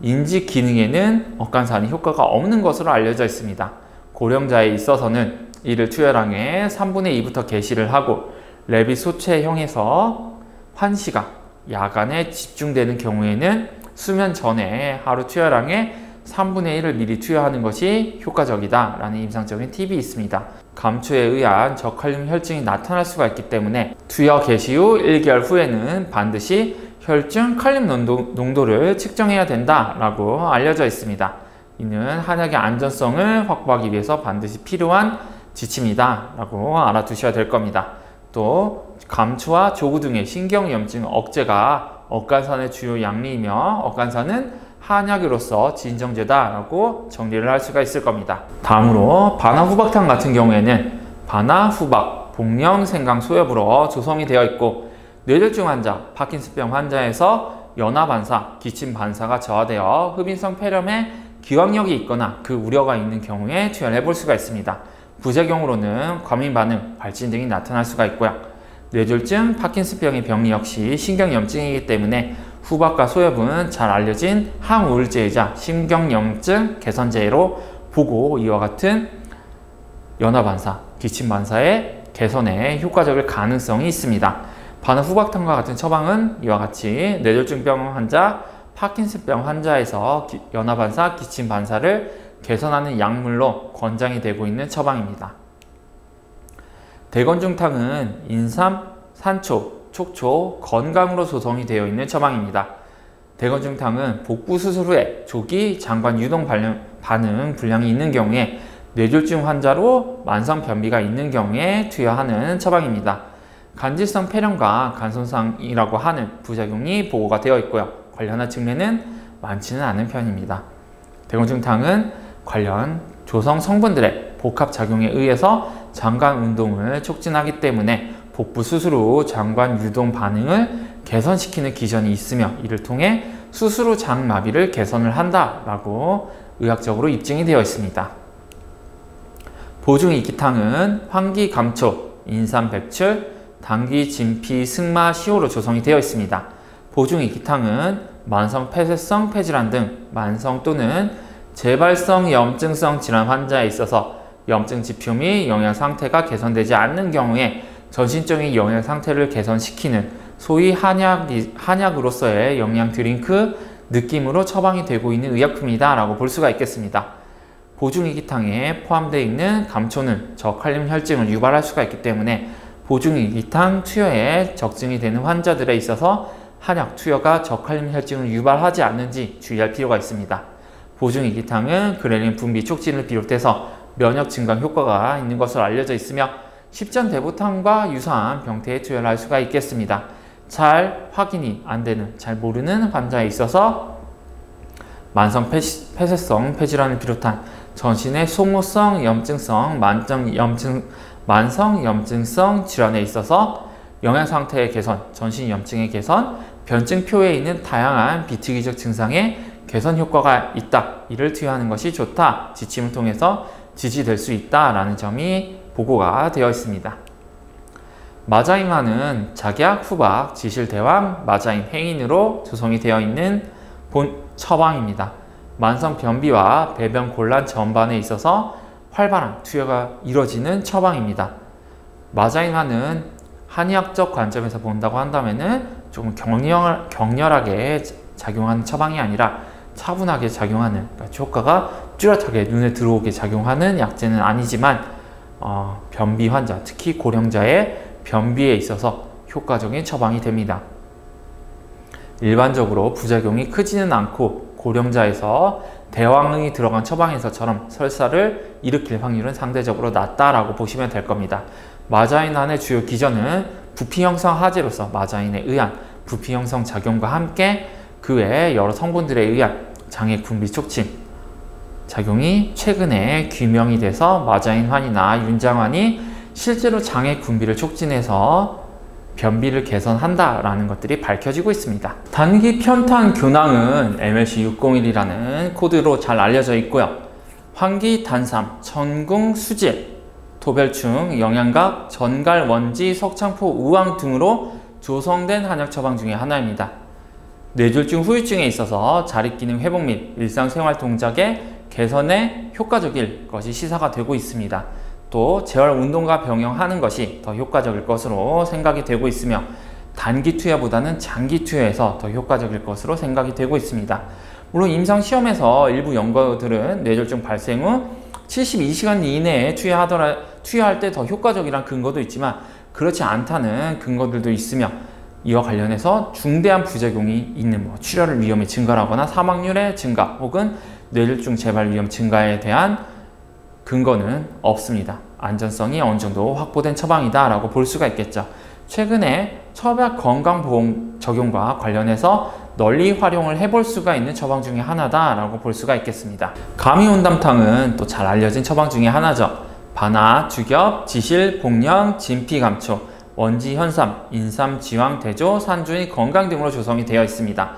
인지 기능에는 억간산이 효과가 없는 것으로 알려져 있습니다. 고령자에 있어서는 이를 투여량의 3분의 2부터 개시를 하고, 레비소체형에서 환시가 야간에 집중되는 경우에는 수면 전에 하루 투여량의 3분의 1을 미리 투여하는 것이 효과적이다 라는 임상적인 팁이 있습니다. 감초에 의한 저칼륨 혈증이 나타날 수가 있기 때문에 투여 개시 후 1개월 후에는 반드시 혈중 칼륨 농도를 측정해야 된다라고 알려져 있습니다. 이는 한약의 안전성을 확보하기 위해서 반드시 필요한 지침이다 라고 알아두셔야 될 겁니다. 또 감초와 조구 등의 신경염증 억제가 억간산의 주요 약리이며, 억간산은 한약으로서 진정제다 라고 정리를 할 수가 있을 겁니다. 다음으로 바나후박탕 같은 경우에는 바나후박, 복령, 생강, 소엽으로 조성이 되어 있고, 뇌졸중 환자, 파킨슨병 환자에서 연화반사, 기침반사가 저하되어 흡인성 폐렴에 기왕력이 있거나 그 우려가 있는 경우에 투여를 해볼 수가 있습니다. 부작용으로는 과민반응, 발진 등이 나타날 수가 있고요. 뇌졸중, 파킨슨병의 병리 역시 신경염증이기 때문에 후박과 소엽은 잘 알려진 항우울제이자 신경염증 개선제로 보고, 이와 같은 연화반사, 기침반사의 개선에 효과적일 가능성이 있습니다. 바나후박탕과 같은 처방은 이와 같이 뇌졸중병 환자, 파킨슨병 환자에서 연화반사, 기침반사를 개선하는 약물로 권장이 되고 있는 처방입니다. 대건중탕은 인삼, 산초, 촉초, 건강으로 조성이 되어 있는 처방입니다. 대건중탕은 복부 수술 후에 조기 장관 유동 반응 불량이 있는 경우에, 뇌졸중 환자로 만성 변비가 있는 경우에 투여하는 처방입니다. 간질성 폐렴과 간손상이라고 하는 부작용이 보고가 되어 있고요. 관련한 증례는 많지는 않은 편입니다. 대건중탕은 관련 조성 성분들의 복합작용에 의해서 장관 운동을 촉진하기 때문에 복부 수술 후 장관 유동 반응을 개선시키는 기전이 있으며, 이를 통해 수술 후 장마비를 개선을 한다라고 의학적으로 입증이 되어 있습니다. 보중이기탕은 황기, 감초, 인삼, 백출, 당귀, 진피, 승마, 시호로 조성이 되어 있습니다. 보중이기탕은 만성 폐쇄성 폐질환 등 만성 또는 재발성 염증성 질환 환자에 있어서 염증 지표 및 영양 상태가 개선되지 않는 경우에 전신적인 영양 상태를 개선시키는 소위 한약으로서의 영양 드링크 느낌으로 처방이 되고 있는 의약품이다 라고 볼 수가 있겠습니다. 보중이기탕에 포함되어 있는 감초는 저칼륨 혈증을 유발할 수가 있기 때문에 보중이기탕 투여에 적증이 되는 환자들에 있어서 한약 투여가 저칼륨 혈증을 유발하지 않는지 주의할 필요가 있습니다. 보중이기탕은 그렐린 분비 촉진을 비롯해서 면역 증강 효과가 있는 것으로 알려져 있으며, 십전대보탕과 유사한 병태에 투여를 할 수가 있겠습니다. 잘 확인이 안 되는, 잘 모르는 환자에 있어서 만성 폐쇄성 폐질환을 비롯한 전신의 소모성 염증성, 만성 염증성 질환에 있어서 영양 상태의 개선, 전신 염증의 개선, 변증표에 있는 다양한 비특이적 증상의 개선 효과가 있다. 이를 투여하는 것이 좋다. 지침을 통해서 지지될 수 있다라는 점이 보고가 되어 있습니다. 마자임화는 작약, 후박, 지실대왕, 마자임, 행인으로 조성이 되어 있는 본 처방입니다. 만성 변비와 배변 곤란 전반에 있어서 활발한 투여가 이루어지는 처방입니다. 마자임화는 한의학적 관점에서 본다고 한다면은 조금 격렬하게 작용하는 처방이 아니라 차분하게 작용하는, 효과가 뚜렷하게 눈에 들어오게 작용하는 약제는 아니지만 변비 환자, 특히 고령자의 변비에 있어서 효과적인 처방이 됩니다. 일반적으로 부작용이 크지는 않고 고령자에서 대왕응이 들어간 처방에서처럼 설사를 일으킬 확률은 상대적으로 낮다라고 보시면 될 겁니다. 마자인환의 주요 기전은 부피 형성 하제로서 마자인에 의한 부피 형성 작용과 함께 그 외에 여러 성분들에 의한 장애 분비 촉진 작용이 최근에 규명이 돼서 마자인환이나 윤장환이 실제로 장애 분비를 촉진해서 변비를 개선한다라는 것들이 밝혀지고 있습니다. 단기 편탄 균항은 MLC601이라는 코드로 잘 알려져 있고요. 환기 단삼, 천궁 수질, 도별충, 영양각, 전갈, 원지, 석창포, 우황 등으로 조성된 한약 처방 중에 하나입니다. 뇌졸중 후유증에 있어서 자립기능 회복 및 일상생활 동작의 개선에 효과적일 것이 시사가 되고 있습니다. 또 재활 운동과 병행하는 것이 더 효과적일 것으로 생각이 되고 있으며 단기 투여보다는 장기 투여에서 더 효과적일 것으로 생각이 되고 있습니다. 물론 임상시험에서 일부 연구들은 뇌졸중 발생 후 72시간 이내에 투여할 때 더 효과적이란 근거도 있지만 그렇지 않다는 근거들도 있으며 이와 관련해서 중대한 부작용이 있는 출혈 위험이 증가하거나 사망률의 증가 혹은 뇌졸중 재발 위험 증가에 대한 근거는 없습니다. 안전성이 어느 정도 확보된 처방이다 라고 볼 수가 있겠죠. 최근에 처방 건강보험 적용과 관련해서 널리 활용을 해볼 수가 있는 처방 중에 하나다 라고 볼 수가 있겠습니다. 감이온담탕은 또 잘 알려진 처방 중에 하나죠. 바나, 주겹, 지실, 복령, 진피감초, 원지, 현삼, 인삼, 지황, 대조, 산주의 건강 등으로 조성이 되어 있습니다.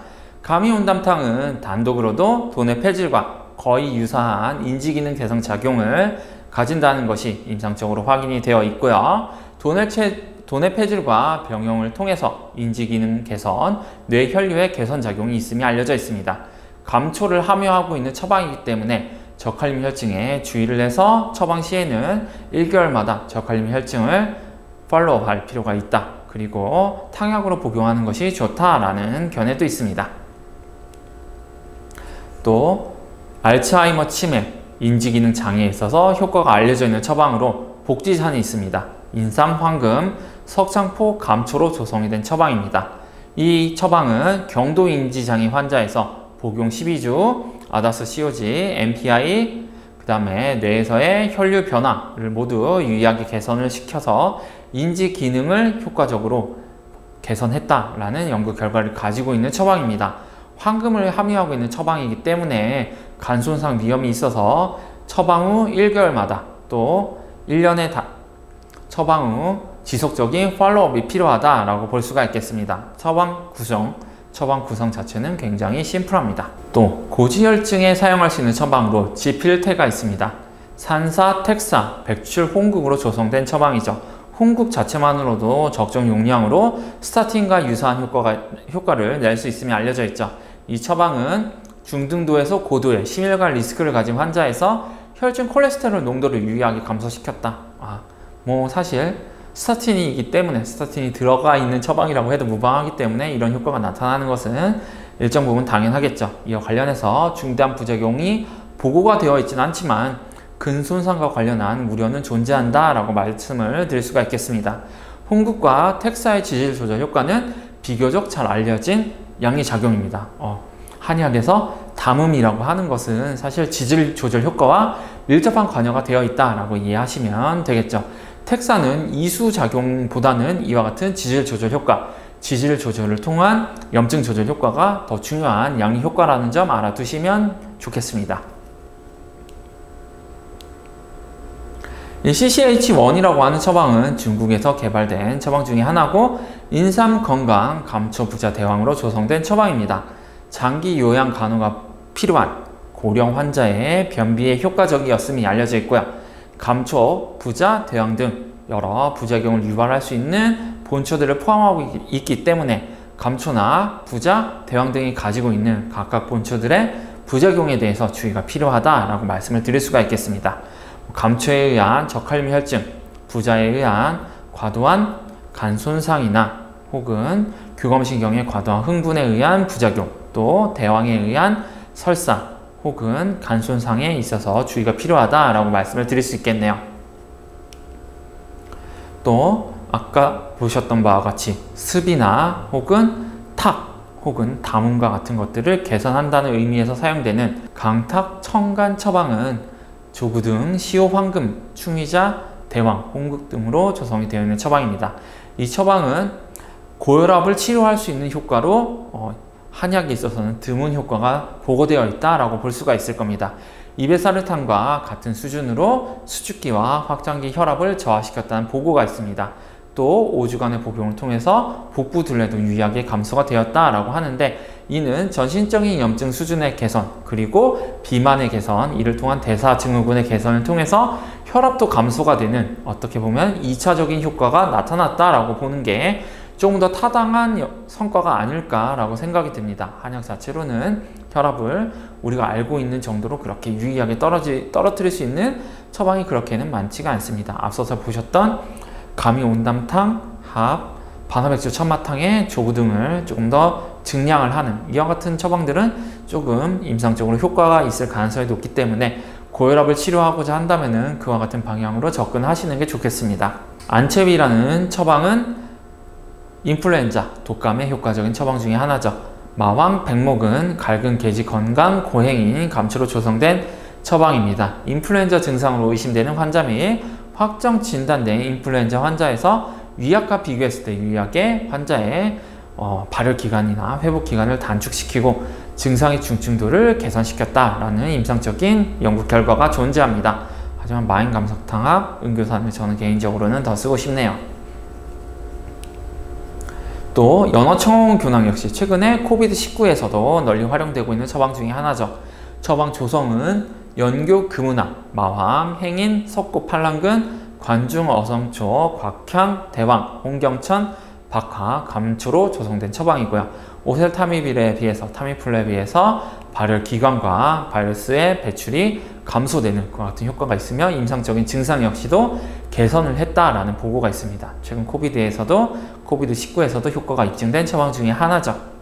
감이온담탕은 단독으로도 도내 폐질과 거의 유사한 인지기능 개선 작용을 가진다는 것이 임상적으로 확인이 되어 있고요. 도내 폐질과 병용을 통해서 인지기능 개선, 뇌혈류의 개선 작용이 있음이 알려져 있습니다. 감초를 함유하고 있는 처방이기 때문에 저칼륨 혈증에 주의를 해서 처방 시에는 1개월마다 저칼륨 혈증을 팔로우할 필요가 있다. 그리고 탕약으로 복용하는 것이 좋다라는 견해도 있습니다. 또 알츠하이머 치매, 인지기능 장애에 있어서 효과가 알려져 있는 처방으로 복지산이 있습니다. 인삼, 황금, 석창포, 감초로 조성이 된 처방입니다. 이 처방은 경도인지장애 환자에서 복용 12주, 아다스 COG, MPI, 그 다음에 뇌에서의 혈류 변화를 모두 유의하게 개선을 시켜서 인지 기능을 효과적으로 개선했다라는 연구 결과를 가지고 있는 처방입니다. 황금을 함유하고 있는 처방이기 때문에 간 손상 위험이 있어서 처방 후 1개월마다 또 1년에 처방 후 지속적인 팔로우업이 필요하다라고 볼 수가 있겠습니다. 처방 구성 자체는 굉장히 심플합니다. 또 고지혈증에 사용할 수 있는 처방으로 지필테가 있습니다. 산사, 텍사, 백출, 홍국으로 조성된 처방이죠. 홍국 자체만으로도 적정 용량으로 스타틴과 유사한 효과를 낼 수 있음이 알려져 있죠. 이 처방은 중등도에서 고도의 심혈관 리스크를 가진 환자에서 혈중 콜레스테롤 농도를 유의하게 감소시켰다. 사실 스타틴이기 때문에 스타틴이 들어가 있는 처방이라고 해도 무방하기 때문에 이런 효과가 나타나는 것은 일정 부분 당연하겠죠. 이와 관련해서 중대한 부작용이 보고가 되어 있지는 않지만 근손상과 관련한 우려는 존재한다 라고 말씀을 드릴 수가 있겠습니다. 홍국과 텍사의 지질 조절 효과는 비교적 잘 알려진 양리작용입니다. 한의학에서 담음이라고 하는 것은 사실 지질 조절 효과와 밀접한 관여가 되어 있다라고 이해하시면 되겠죠. 텍사는 이수작용보다는 이와 같은 지질 조절 효과, 지질 조절을 통한 염증 조절 효과가 더 중요한 양리 효과라는 점 알아두시면 좋겠습니다. 이 CCH1이라고 하는 처방은 중국에서 개발된 처방 중에 하나고 인삼 건강 감초 부자 대왕으로 조성된 처방입니다. 장기 요양 간호가 필요한 고령 환자의 변비에 효과적이었음이 알려져 있고요. 감초, 부자, 대왕 등 여러 부작용을 유발할 수 있는 본초들을 포함하고 있기 때문에 감초나 부자, 대왕 등이 가지고 있는 각각 본초들의 부작용에 대해서 주의가 필요하다라고 말씀을 드릴 수가 있겠습니다. 감초에 의한 저칼륨 혈증, 부자에 의한 과도한 간 손상이나 혹은 교감신경의 과도한 흥분에 의한 부작용, 또 대왕에 의한 설사 혹은 간 손상에 있어서 주의가 필요하다라고 말씀을 드릴 수 있겠네요. 또 아까 보셨던 바와 같이 습이나 혹은 탁 혹은 담음과 같은 것들을 개선한다는 의미에서 사용되는 강탁, 청간 처방은 조구등, 시오, 황금, 충의자, 대왕, 홍극 등으로 조성이 되어 있는 처방입니다. 이 처방은 고혈압을 치료할 수 있는 효과로 한약에 있어서는 드문 효과가 보고되어 있다라고 볼 수가 있을 겁니다. 이베사르탄과 같은 수준으로 수축기와 확장기 혈압을 저하시켰다는 보고가 있습니다. 또 5주간의 복용을 통해서 복부 둘레도 유의하게 감소가 되었다라고 하는데, 이는 전신적인 염증 수준의 개선 그리고 비만의 개선, 이를 통한 대사증후군의 개선을 통해서 혈압도 감소가 되는, 어떻게 보면 2차적인 효과가 나타났다라고 보는 게 조금 더 타당한 성과가 아닐까라고 생각이 듭니다. 한약 자체로는 혈압을 우리가 알고 있는 정도로 그렇게 유의하게 떨어뜨릴 수 있는 처방이 그렇게는 많지가 않습니다. 앞서서 보셨던 감이 온담탕, 합, 반화백주 천마탕의 조구 등을 조금 더 증량을 하는 이와 같은 처방들은 조금 임상적으로 효과가 있을 가능성이 높기 때문에 고혈압을 치료하고자 한다면 그와 같은 방향으로 접근하시는 게 좋겠습니다. 안채비라는 처방은 인플루엔자, 독감에 효과적인 처방 중에 하나죠. 마왕, 백목은 갈근, 계지, 건강, 고행인, 감초로 조성된 처방입니다. 인플루엔자 증상으로 의심되는 환자 및 확정 진단된 인플루엔자 환자에서 위약과 비교했을 때 유의하게 환자의 발열 기간이나 회복 기간을 단축시키고 증상의 중증도를 개선시켰다라는 임상적인 연구 결과가 존재합니다. 하지만 마인감석탕합, 은교산을 저는 개인적으로는 더 쓰고 싶네요. 또 연어청홍균황 역시 최근에 코비드19에서도 널리 활용되고 있는 처방 중에 하나죠. 처방 조성은 연교, 금은화, 마황, 행인, 석고, 팔랑근, 관중, 어성초, 곽향, 대왕, 홍경천, 박하, 감초로 조성된 처방이고요. 오셀타미필에 비해서, 타미플에 비해서 발열 기간과 바이러스의 배출이 감소되는 것 같은 효과가 있으며 임상적인 증상 역시도 개선을 했다라는 보고가 있습니다. 최근 코비드19에서도 효과가 입증된 처방 중에 하나죠.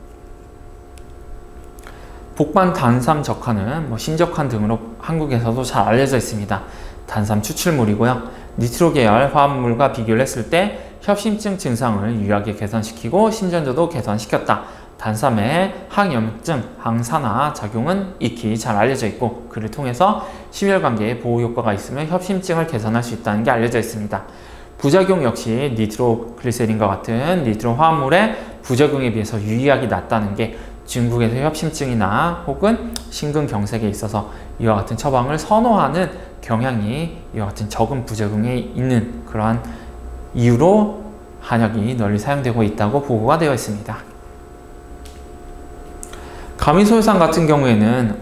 복반 단삼 적화는 신적환 등으로 한국에서도 잘 알려져 있습니다. 단삼 추출물이고요. 니트로 계열 화합물과 비교를 했을 때 협심증 증상을 유의하게 개선시키고 심전도도 개선시켰다. 단삼의 항염증, 항산화 작용은 익히 잘 알려져 있고, 그를 통해서 심혈관계에 보호 효과가 있으며 협심증을 개선할 수 있다는 게 알려져 있습니다. 부작용 역시 니트로글리세린과 같은 니트로 화합물의 부작용에 비해서 유의하게 낮다는 게 중국에서 협심증이나 혹은 심근경색에 있어서 이와 같은 처방을 선호하는 경향이 이와 같은 적은 부작용이 있는 그러한 이유로 한약이 널리 사용되고 있다고 보고가 되어 있습니다. 가미소요상 같은 경우에는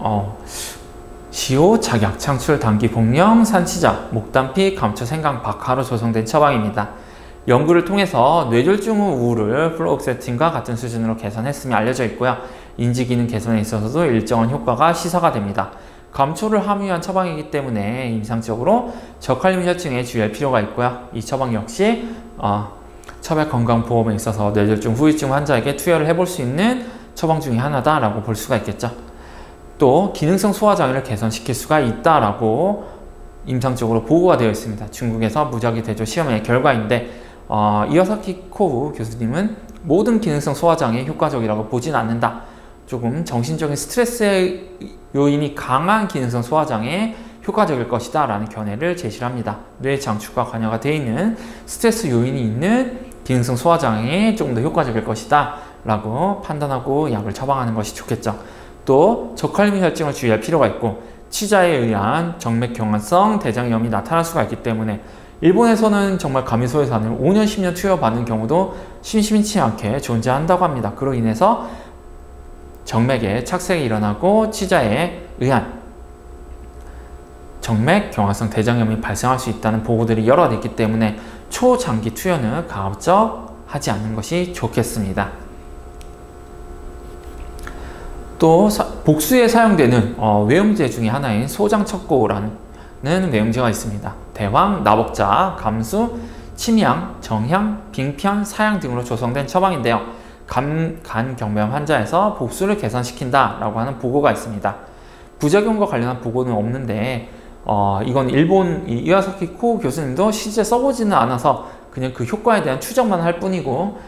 시오, 작약, 창출, 당기, 복령, 산치자, 목단피, 감초, 생강, 박하로 조성된 처방입니다. 연구를 통해서 뇌졸중 후 우울을 플로옥세틴과 같은 수준으로 개선했음이 알려져 있고요. 인지기능 개선에 있어서도 일정한 효과가 시사가 됩니다. 감초를 함유한 처방이기 때문에 임상적으로 저칼륨 혈증에 주의할 필요가 있고요. 이 처방 역시 척액건강보험에 있어서 뇌졸중 후유증 환자에게 투여를 해볼 수 있는 처방 중에 하나다라고 볼 수가 있겠죠. 또 기능성 소화장애를 개선시킬 수가 있다라고 임상적으로 보고가 되어 있습니다. 중국에서 무작위 대조 시험의 결과인데 이와사키 코우 교수님은 모든 기능성 소화장애 효과적이라고 보진 않는다. 조금 정신적인 스트레스의 요인이 강한 기능성 소화장애에 효과적일 것이다 라는 견해를 제시를 합니다. 뇌 장축과 관여가 되어 있는 스트레스 요인이 있는 기능성 소화장애에 조금 더 효과적일 것이다 라고 판단하고 약을 처방하는 것이 좋겠죠. 또 저칼륨 혈증을 주의할 필요가 있고, 치자에 의한 정맥 경화성 대장염이 나타날 수가 있기 때문에 일본에서는 정말 가미소요산을 5년, 10년 투여받는 경우도 심심치 않게 존재한다고 합니다. 그로 인해서 정맥에 착색이 일어나고 치자에 의한 정맥 경화성 대장염이 발생할 수 있다는 보고들이 여러 있기 때문에 초장기 투여는 가급적 하지 않는 것이 좋겠습니다. 또 복수에 사용되는 외음제 중에 하나인 소장척고라는 외음제가 있습니다. 대황, 나복자, 감수, 침향, 정향, 빙편, 사향 등으로 조성된 처방인데요. 간 경변 환자에서 복수를 개선시킨다라고 하는 보고가 있습니다. 부작용과 관련한 보고는 없는데 이건 일본 이와사키 코우 교수님도 실제 써보지는 않아서 그냥 그 효과에 대한 추정만 할 뿐이고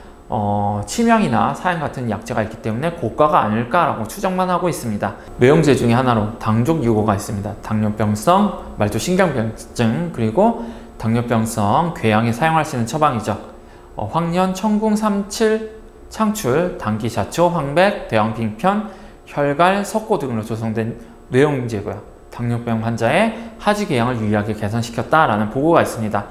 치명이나 사형 같은 약재가 있기 때문에 고가가 아닐까라고 추정만 하고 있습니다. 외용제 중에 하나로 당족 유고가 있습니다. 당뇨병성 말초신경병증 그리고 당뇨병성 궤양에 사용할 수 있는 처방이죠. 황련, 청궁, 삼칠, 창출, 당기샤초, 황백, 대왕빙편, 혈갈, 석고 등으로 조성된 뇌용제고요. 당뇨병 환자의 하지궤양을 유의하게 개선시켰다라는 보고가 있습니다.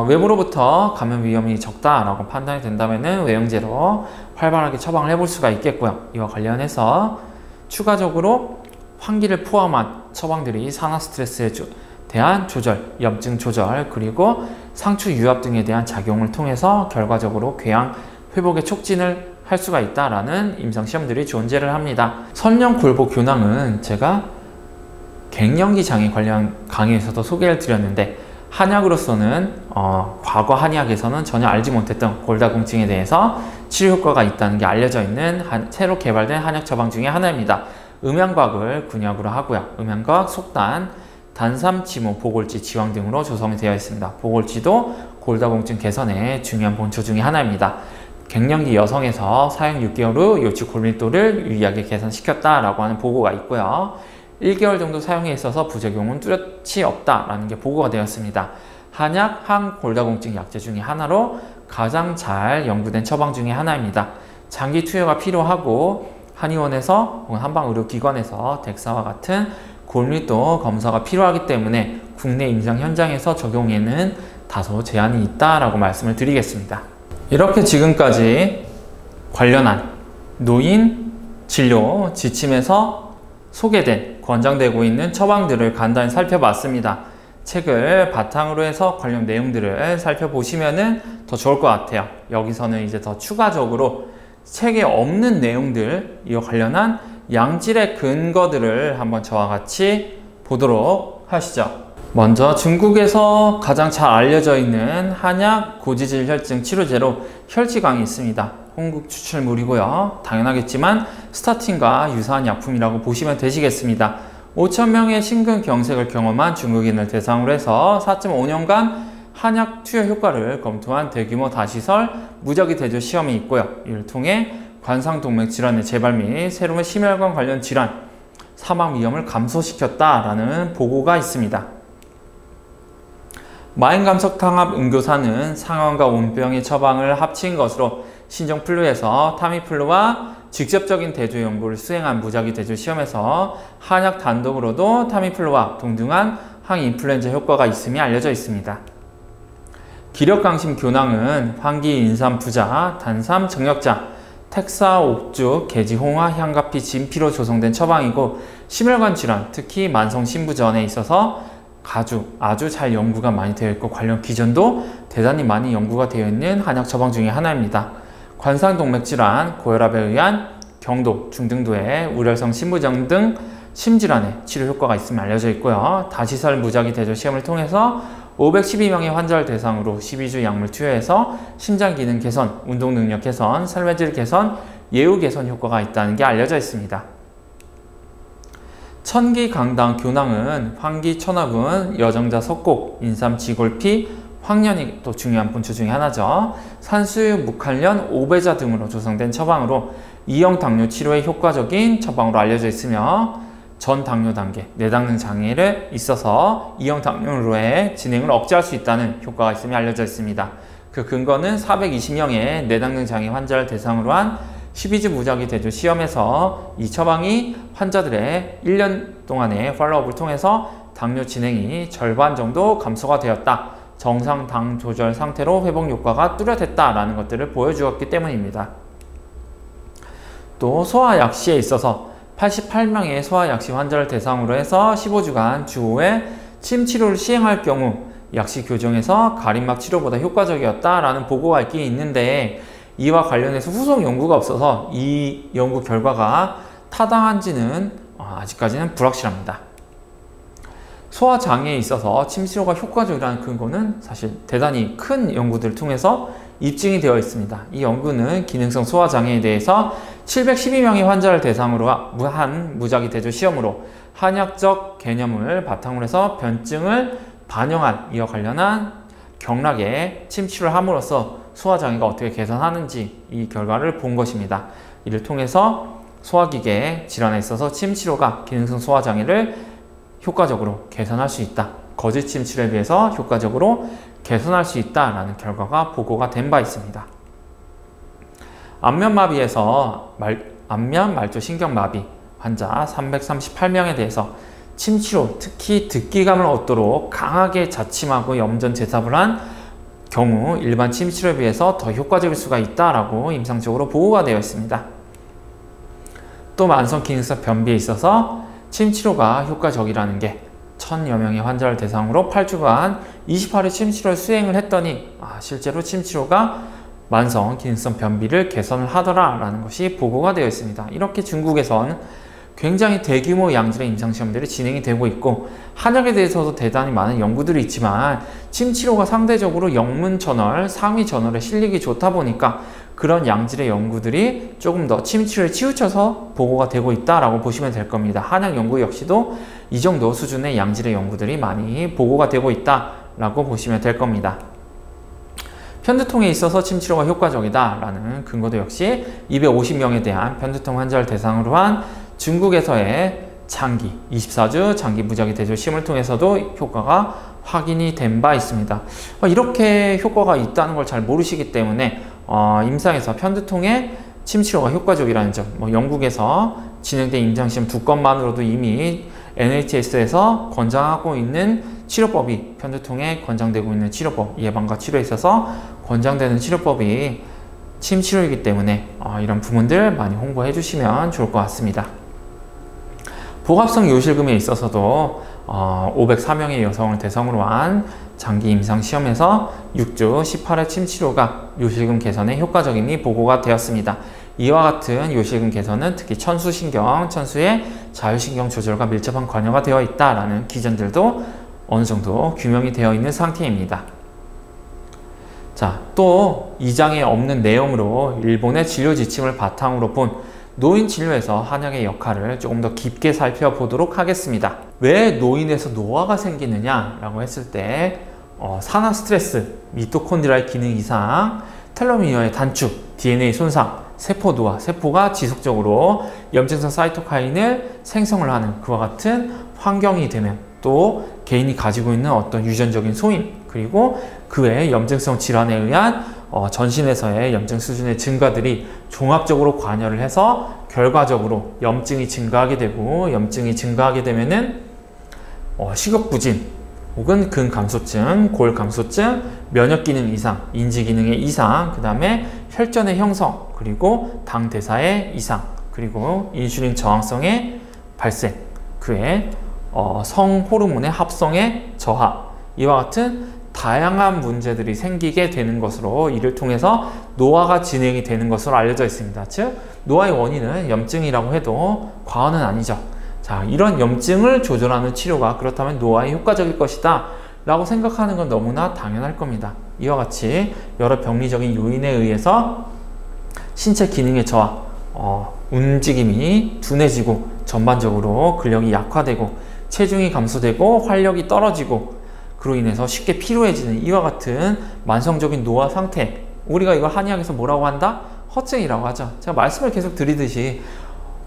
외부로부터 감염 위험이 적다라고 판단이 된다면 외용제로 활발하게 처방을 해볼 수가 있겠고요. 이와 관련해서 추가적으로 환기를 포함한 처방들이 산화 스트레스에 대한 조절, 염증 조절, 그리고 상추 유압 등에 대한 작용을 통해서 결과적으로 궤양 회복에 촉진을 할 수가 있다라는 임상시험들이 존재를 합니다. 설령 골보 균항은 제가 갱년기 장애 관련 강의에서도 소개를 드렸는데 한약으로서는 과거 한의학에서는 전혀 알지 못했던 골다공증에 대해서 치료 효과가 있다는 게 알려져 있는 새로 개발된 한약 처방 중에 하나입니다. 음양과학을 군약으로 하고요. 음양과학, 속단, 단삼치모, 보골지, 지황 등으로 조성이 되어 있습니다. 보골지도 골다공증 개선의 중요한 본초 중에 하나입니다. 갱년기 여성에서 사용 6개월 후 요치 골밀도를 유의하게 개선시켰다라고 하는 보고가 있고요. 1개월 정도 사용에 있어서 부작용은 뚜렷이 없다라는 게 보고가 되었습니다. 한약, 항골다공증 약제 중에 하나로 가장 잘 연구된 처방 중에 하나입니다. 장기 투여가 필요하고 한의원에서 혹은 한방의료기관에서 덱사와 같은 골밀도 검사가 필요하기 때문에 국내 임상 현장에서 적용에는 다소 제한이 있다라고 말씀을 드리겠습니다. 이렇게 지금까지 관련한 노인 진료 지침에서 소개된 권장되고 있는 처방들을 간단히 살펴봤습니다. 책을 바탕으로 해서 관련 내용들을 살펴보시면 더 좋을 것 같아요. 여기서는 이제 더 추가적으로 책에 없는 내용들, 이와 관련한 양질의 근거들을 한번 저와 같이 보도록 하시죠. 먼저 중국에서 가장 잘 알려져 있는 한약 고지질 혈증 치료제로 혈지강이 있습니다. 홍국 추출물이고요. 당연하겠지만 스타틴과 유사한 약품이라고 보시면 되시겠습니다. 5,000명의 심근경색을 경험한 중국인을 대상으로 해서 4.5년간 한약 투여 효과를 검토한 대규모 다시설 무작위 대조 시험이 있고요. 이를 통해 관상동맥 질환의 재발 및 새로운 심혈관 관련 질환, 사망 위험을 감소시켰다라는 보고가 있습니다. 마인감석탕합 음교사는 상환과 온병의 처방을 합친 것으로 신종플루에서 타미플루와 직접적인 대조 연구를 수행한 무작위 대조 시험에서 한약 단독으로도 타미플루와 동등한 항인플루엔자 효과가 있음이 알려져 있습니다. 기력강심 교낭은 환기 인삼 부자, 단삼 정력자, 텍사, 옥죽, 계지, 홍화, 향가피, 진피로 조성된 처방이고 심혈관 질환, 특히 만성 신부전에 있어서 아주 잘 연구가 많이 되어 있고 관련 기전도 대단히 많이 연구가 되어 있는 한약 처방 중에 하나입니다. 관상동맥 질환, 고혈압에 의한 경도, 중등도의 우려성 신부전 등 심질환에 치료 효과가 있음이 알려져 있고요. 다시설 무작위 대조 시험을 통해서 512명의 환자를 대상으로 12주 약물 투여해서 심장 기능 개선, 운동 능력 개선, 삶의 개선, 예후 개선 효과가 있다는 게 알려져 있습니다. 천기강당 교낭은 환기 천화분, 여정자 석곡, 인삼 지골피, 황련이 또 중요한 본초 중에 하나죠. 산수유, 묵한련, 오배자 등으로 조성된 처방으로 이형 당뇨 치료에 효과적인 처방으로 알려져 있으며 전 당뇨 단계, 내당능 장애를 있어서 이형 당뇨로의 진행을 억제할 수 있다는 효과가 있음이 알려져 있습니다. 그 근거는 420명의 내당능 장애 환자를 대상으로 한 12주 무작위 대조 시험에서 이 처방이 환자들의 1년 동안의 팔로업을 통해서 당뇨 진행이 절반 정도 감소가 되었다. 정상 당 조절 상태로 회복 효과가 뚜렷했다라는 것들을 보여주었기 때문입니다. 또 소아약시에 있어서 88명의 소아약시 환자를 대상으로 해서 15주간 주 5회 침 치료를 시행할 경우 약시 교정에서 가림막 치료보다 효과적이었다라는 보고가 있긴 있는데 이와 관련해서 후속 연구가 없어서 이 연구 결과가 타당한지는 아직까지는 불확실합니다. 소아장애에 있어서 침치료가 효과적이라는 근거는 사실 대단히 큰 연구들을 통해서 입증이 되어 있습니다. 이 연구는 기능성 소아장애에 대해서 712명의 환자를 대상으로 한 무작위 대조 시험으로 한약적 개념을 바탕으로 해서 변증을 반영한 이와 관련한 경락에 침치료를 함으로써 소화장애가 어떻게 개선하는지 이 결과를 본 것입니다. 이를 통해서 소화기계 질환에 있어서 침치료가 기능성 소화장애를 효과적으로 개선할 수 있다. 거짓 침치료에 비해서 효과적으로 개선할 수 있다라는 결과가 보고가 된 바 있습니다. 안면마비에서 안면 말초 신경마비 환자 338명에 대해서 침치료, 특히 듣기감을 얻도록 강하게 자침하고 염전 제삽을 한 경우 일반 침치료에 비해서 더 효과적일 수가 있다라고 임상적으로 보고가 되어 있습니다. 또 만성 기능성 변비에 있어서 침치료가 효과적이라는 게 1000여 명의 환자를 대상으로 8주간 28회 침치료를 수행을 했더니 실제로 침치료가 만성 기능성 변비를 개선을 하더라라는 것이 보고가 되어 있습니다. 이렇게 중국에선 굉장히 대규모 양질의 임상시험들이 진행이 되고 있고 한약에 대해서도 대단히 많은 연구들이 있지만 침치료가 상대적으로 영문 저널, 상위 저널에 실리기 좋다 보니까 그런 양질의 연구들이 조금 더 침치료에 치우쳐서 보고가 되고 있다라고 보시면 될 겁니다. 한약 연구 역시도 이 정도 수준의 양질의 연구들이 많이 보고가 되고 있다라고 보시면 될 겁니다. 편두통에 있어서 침치료가 효과적이다라는 근거도 역시 250명에 대한 편두통 환자를 대상으로 한 중국에서의 장기 24주 장기 무작위 대조 시험을 통해서도 효과가 확인이 된 바 있습니다. 이렇게 효과가 있다는 걸 잘 모르시기 때문에 임상에서 편두통에 침치료가 효과적이라는 점, 영국에서 진행된 임상시험 2건만으로도 이미 NHS에서 권장하고 있는 치료법이 편두통에 권장되고 있는 치료법, 예방과 치료에 있어서 권장되는 치료법이 침치료이기 때문에 이런 부분들 많이 홍보해 주시면 좋을 것 같습니다. 복합성 요실금에 있어서도 504명의 여성을 대상으로 한 장기 임상시험에서 6주 18회 침치료가 요실금 개선에 효과적임이 보고가 되었습니다. 이와 같은 요실금 개선은 특히 천수신경, 천수의 자율신경 조절과 밀접한 관여가 되어 있다라는 기전들도 어느 정도 규명이 되어 있는 상태입니다. 자, 또 이 장에 없는 내용으로 일본의 진료 지침을 바탕으로 본 노인 진료에서 한약의 역할을 조금 더 깊게 살펴보도록 하겠습니다. 왜 노인에서 노화가 생기느냐 라고 했을 때 산화 스트레스, 미토콘드리아의 기능 이상, 텔로미어의 단축, DNA 손상, 세포 노화, 세포가 지속적으로 염증성 사이토카인을 생성을 하는 그와 같은 환경이 되면 또 개인이 가지고 있는 어떤 유전적인 소인 그리고 그 외에 염증성 질환에 의한 전신에서의 염증 수준의 증가들이 종합적으로 관여를 해서 결과적으로 염증이 증가하게 되고 염증이 증가하게 되면은 식욕부진 혹은 근감소증, 골감소증, 면역기능 이상, 인지기능의 이상, 그 다음에 혈전의 형성, 그리고 당대사의 이상, 그리고 인슐린 저항성의 발생, 그의 성호르몬의 합성의 저하, 이와 같은 다양한 문제들이 생기게 되는 것으로 이를 통해서 노화가 진행이 되는 것으로 알려져 있습니다. 즉, 노화의 원인은 염증이라고 해도 과언은 아니죠. 자, 이런 염증을 조절하는 치료가 그렇다면 노화에 효과적일 것이다 라고 생각하는 건 너무나 당연할 겁니다. 이와 같이 여러 병리적인 요인에 의해서 신체 기능의 저하, 움직임이 둔해지고 전반적으로 근력이 약화되고 체중이 감소되고 활력이 떨어지고 그로 인해서 쉽게 피로해지는 이와 같은 만성적인 노화 상태, 우리가 이걸 한의학에서 뭐라고 한다? 허증이라고 하죠. 제가 말씀을 계속 드리듯이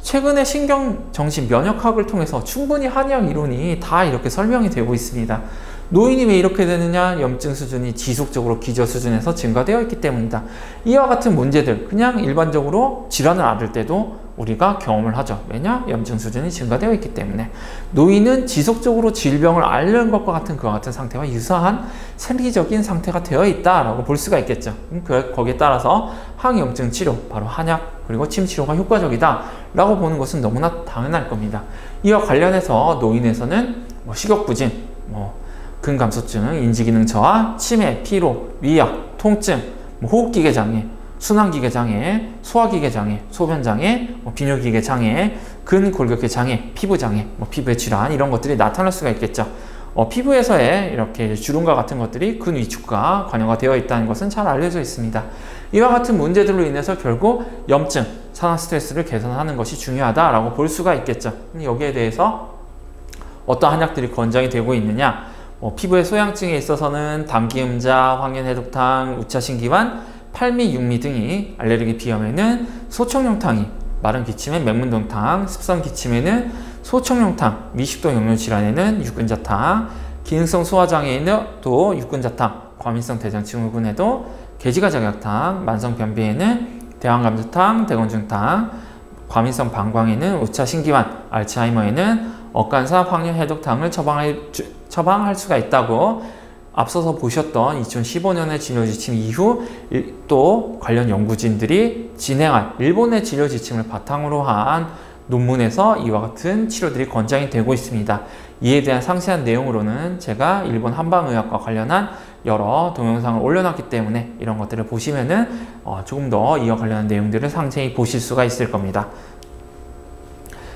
최근에 신경정신 면역학을 통해서 충분히 한의학 이론이 다 이렇게 설명이 되고 있습니다. 노인이 왜 이렇게 되느냐? 염증 수준이 지속적으로 기저 수준에서 증가되어 있기 때문이다. 이와 같은 문제들, 그냥 일반적으로 질환을 앓을 때도 우리가 경험을 하죠. 왜냐? 염증 수준이 증가되어 있기 때문에. 노인은 지속적으로 질병을 앓는 것과 같은 그와 같은 상태와 유사한 생리적인 상태가 되어 있다라고 볼 수가 있겠죠. 거기에 따라서 항염증 치료, 바로 한약 그리고 침 치료가 효과적이다 라고 보는 것은 너무나 당연할 겁니다. 이와 관련해서 노인에서는 식욕부진, 근감소증, 인지기능 저하, 치매, 피로, 위약, 통증, 호흡기계 장애, 순환기계 장애, 소화기계 장애, 소변장애, 비뇨기계 장애, 근골격계 장애, 피부장애, 피부의 질환 이런 것들이 나타날 수가 있겠죠. 피부에서의 이렇게 주름과 같은 것들이 근위축과 관여가 되어 있다는 것은 잘 알려져 있습니다. 이와 같은 문제들로 인해서 결국 염증, 산화 스트레스를 개선하는 것이 중요하다라고 볼 수가 있겠죠. 여기에 대해서 어떤 한약들이 권장이 되고 있느냐, 피부의 소양증에 있어서는 당기음자, 황현해독탕, 우차신기환, 팔미, 육미 등이, 알레르기 비염에는 소청룡탕이, 마른 기침엔 맹문동탕, 습성 기침에는 소청룡탕, 미식도 역류 질환에는 육근자탕, 기능성 소화장애에는 또 육근자탕, 과민성 대장증후군에도 개지가작약탕, 만성 변비에는 대왕감자탕, 대건중탕, 과민성 방광에는 우차신기환, 알츠하이머에는 억간사, 황현해독탕을 처방할 수가 있다고 앞서서 보셨던 2015년의 진료지침 이후 또 관련 연구진들이 진행한 일본의 진료지침을 바탕으로 한 논문에서 이와 같은 치료들이 권장이 되고 있습니다. 이에 대한 상세한 내용으로는 제가 일본 한방의학과 관련한 여러 동영상을 올려놨기 때문에 이런 것들을 보시면은 조금 더 이와 관련한 내용들을 상세히 보실 수가 있을 겁니다.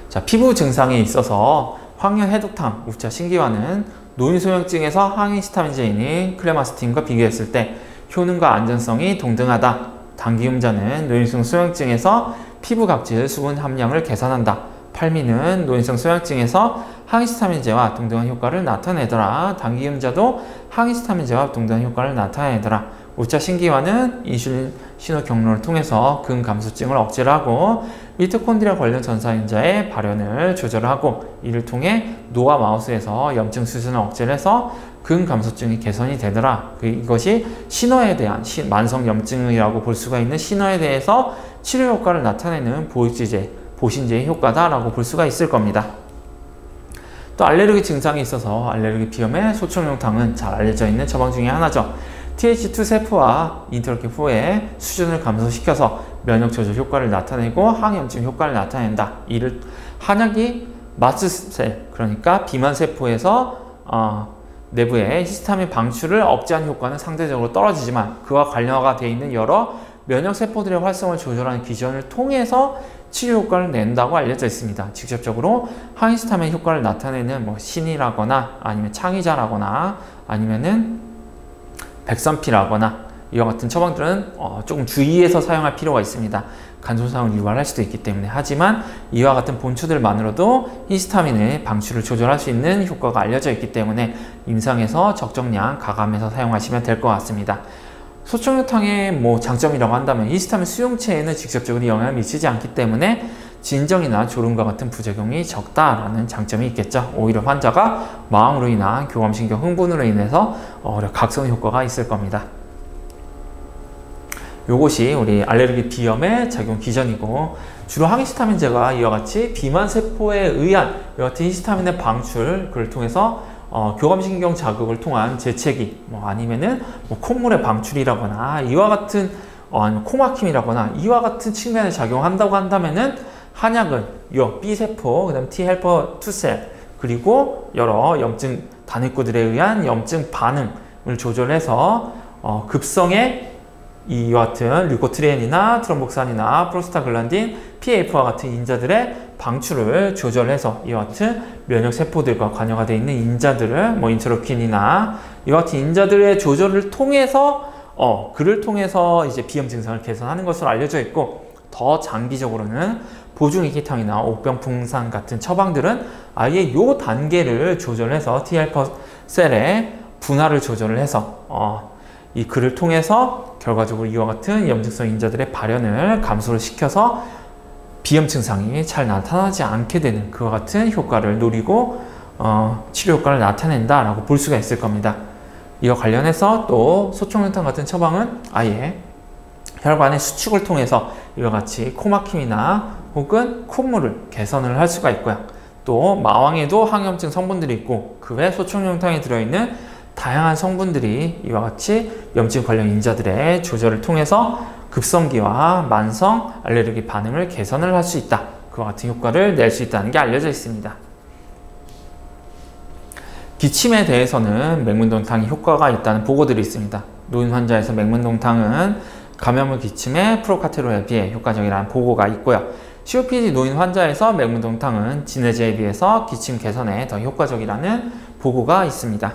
자, 피부 증상에 있어서 황현해독탕, 우차신기환은 노인소양증에서 항히스타민제인인 클레마스틴과 비교했을 때 효능과 안전성이 동등하다. 당기음자는 노인성 소양증에서 피부 각질 수분 함량을 개선한다. 팔미는 노인성 소양증에서 항히스타민제와 동등한 효과를 나타내더라. 당기음자도 항히스타민제와 동등한 효과를 나타내더라. 우차신기환은 인슐린 신호 경로를 통해서 근감소증을 억제하고 미토콘드리아 관련 전사인자의 발현을 조절하고, 이를 통해 노화 마우스에서 염증 수준을 억제해서 근감소증이 개선이 되더라. 이것이 신호에 대한 만성 염증이라고 볼 수가 있는 신호에 대해서 치료 효과를 나타내는 보신제의 효과다라고 볼 수가 있을 겁니다. 또 알레르기 증상이 있어서 알레르기 비염의 소청룡탕은 잘 알려져 있는 처방 중에 하나죠. TH2 세포와 인터로킨4의 수준을 감소시켜서 면역 조절 효과를 나타내고 항염증 효과를 나타낸다. 이를 한약이 마스셀, 그러니까 비만 세포에서 내부의 히스타민 방출을 억제하는 효과는 상대적으로 떨어지지만 그와 관련화가 되어 있는 여러 면역 세포들의 활성을 조절하는 기전을 통해서 치료 효과를 낸다고 알려져 있습니다. 직접적으로 항히스타민 효과를 나타내는 신이라거나 아니면 창의자라거나 아니면은 백선피라거나 이와 같은 처방들은 조금 주의해서 사용할 필요가 있습니다. 간손상을 유발할 수도 있기 때문에. 하지만 이와 같은 본초들만으로도 히스타민의 방출을 조절할 수 있는 효과가 알려져 있기 때문에 임상에서 적정량 가감해서 사용하시면 될 것 같습니다. 소청룡탕의 장점이라고 한다면 히스타민 수용체에는 직접적으로 영향을 미치지 않기 때문에 진정이나 졸음과 같은 부작용이 적다라는 장점이 있겠죠. 오히려 환자가 마음으로 인한 교감신경 흥분으로 인해서 각성 효과가 있을 겁니다. 요것이 우리 알레르기 비염의 작용 기전이고, 주로 항히스타민제가 이와 같이 비만 세포에 의한 이와 같은 히스타민의 방출을 통해서 교감신경 자극을 통한 재채기, 아니면은 콧물의 방출이라거나 이와 같은 코막힘이라거나 이와 같은 측면에 작용한다고 한다면은 한약은 요 B세포, 그 다음 T헬퍼 2셀, 그리고 여러 염증 단위구들에 의한 염증 반응을 조절해서 급성의 이와 같은 류코트리엔이나 트롬복산이나 프로스타글란딘, PAF와 같은 인자들의 방출을 조절해서 이와 같은 면역 세포들과 관여가 되어 있는 인자들을 인터로킨이나 이와 같은 인자들의 조절을 통해서 그를 통해서 이제 비염 증상을 개선하는 것으로 알려져 있고, 더 장기적으로는 보중이기탕이나 옥병풍산 같은 처방들은 아예 이 단계를 조절해서 T헬퍼 셀의 분할을 조절을 해서 이 글을 통해서 결과적으로 이와 같은 염증성 인자들의 발현을 감소를 시켜서 비염 증상이 잘 나타나지 않게 되는 그와 같은 효과를 노리고 치료 효과를 나타낸다라고 볼 수가 있을 겁니다. 이와 관련해서 또 소청룡탕 같은 처방은 아예 혈관의 수축을 통해서 이와 같이 코막힘이나 혹은 콧물을 개선을 할 수가 있고요. 또 마왕에도 항염증 성분들이 있고 그 외 소청룡탕에 들어있는 다양한 성분들이 이와 같이 염증 관련 인자들의 조절을 통해서 급성기와 만성 알레르기 반응을 개선을 할 수 있다. 그와 같은 효과를 낼 수 있다는 게 알려져 있습니다. 기침에 대해서는 맹문동탕이 효과가 있다는 보고들이 있습니다. 노인 환자에서 맹문동탕은 감염물 기침에 프로카테롤에 비해 효과적이라는 보고가 있고요. COPD 노인 환자에서 맹문동탕은 진해제에 비해서 기침 개선에 더 효과적이라는 보고가 있습니다.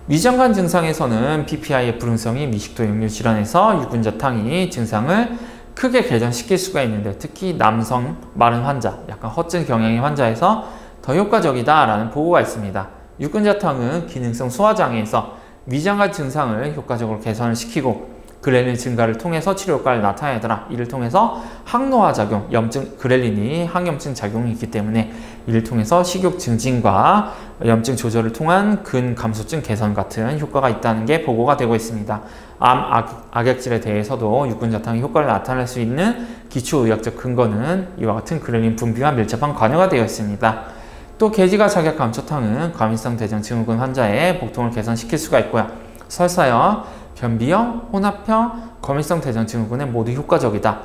위장관 증상에서는 PPI의 불응성이 미식도 역류 질환에서 유근자탕이 증상을 크게 개선시킬 수가 있는데, 특히 남성 마른 환자, 약간 허증 경향의 환자에서 더 효과적이다라는 보고가 있습니다. 육근자탕은 기능성 소화장애에서 위장관 증상을 효과적으로 개선을 시키고 그렐린 증가를 통해서 치료 효과를 나타내더라. 이를 통해서 항노화 작용, 그렐린이 항염증 작용이 있기 때문에 이를 통해서 식욕 증진과 염증 조절을 통한 근 감소증 개선 같은 효과가 있다는 게 보고가 되고 있습니다. 암 악액질에 대해서도 육근자탕이 효과를 나타낼 수 있는 기초의학적 근거는 이와 같은 그렐린 분비와 밀접한 관여가 되어 있습니다. 또 개지가 작약 감초탕은 과민성 대장 증후군 환자의 복통을 개선시킬 수가 있고요. 설사형, 변비형, 혼합형, 과민성 대장 증후군에 모두 효과적이다.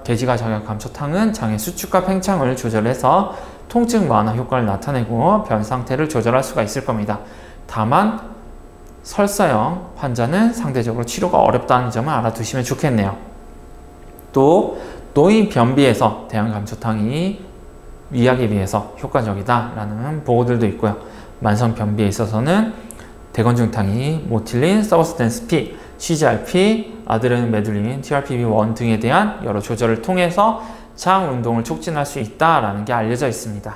개지가 작약 감초탕은 장의 수축과 팽창을 조절해서 통증 완화 효과를 나타내고 변 상태를 조절할 수가 있을 겁니다. 다만 설사형 환자는 상대적으로 치료가 어렵다는 점을 알아두시면 좋겠네요. 또 노인 변비에서 대항감초탕이 위약에 비해서 효과적이다라는 보고들도 있고요. 만성 변비에 있어서는 대건중탕이 모틸린, 서브스탠스 P, CGRP, 아드레노메둘린, TRPV1 등에 대한 여러 조절을 통해서 장 운동을 촉진할 수 있다라는 게 알려져 있습니다.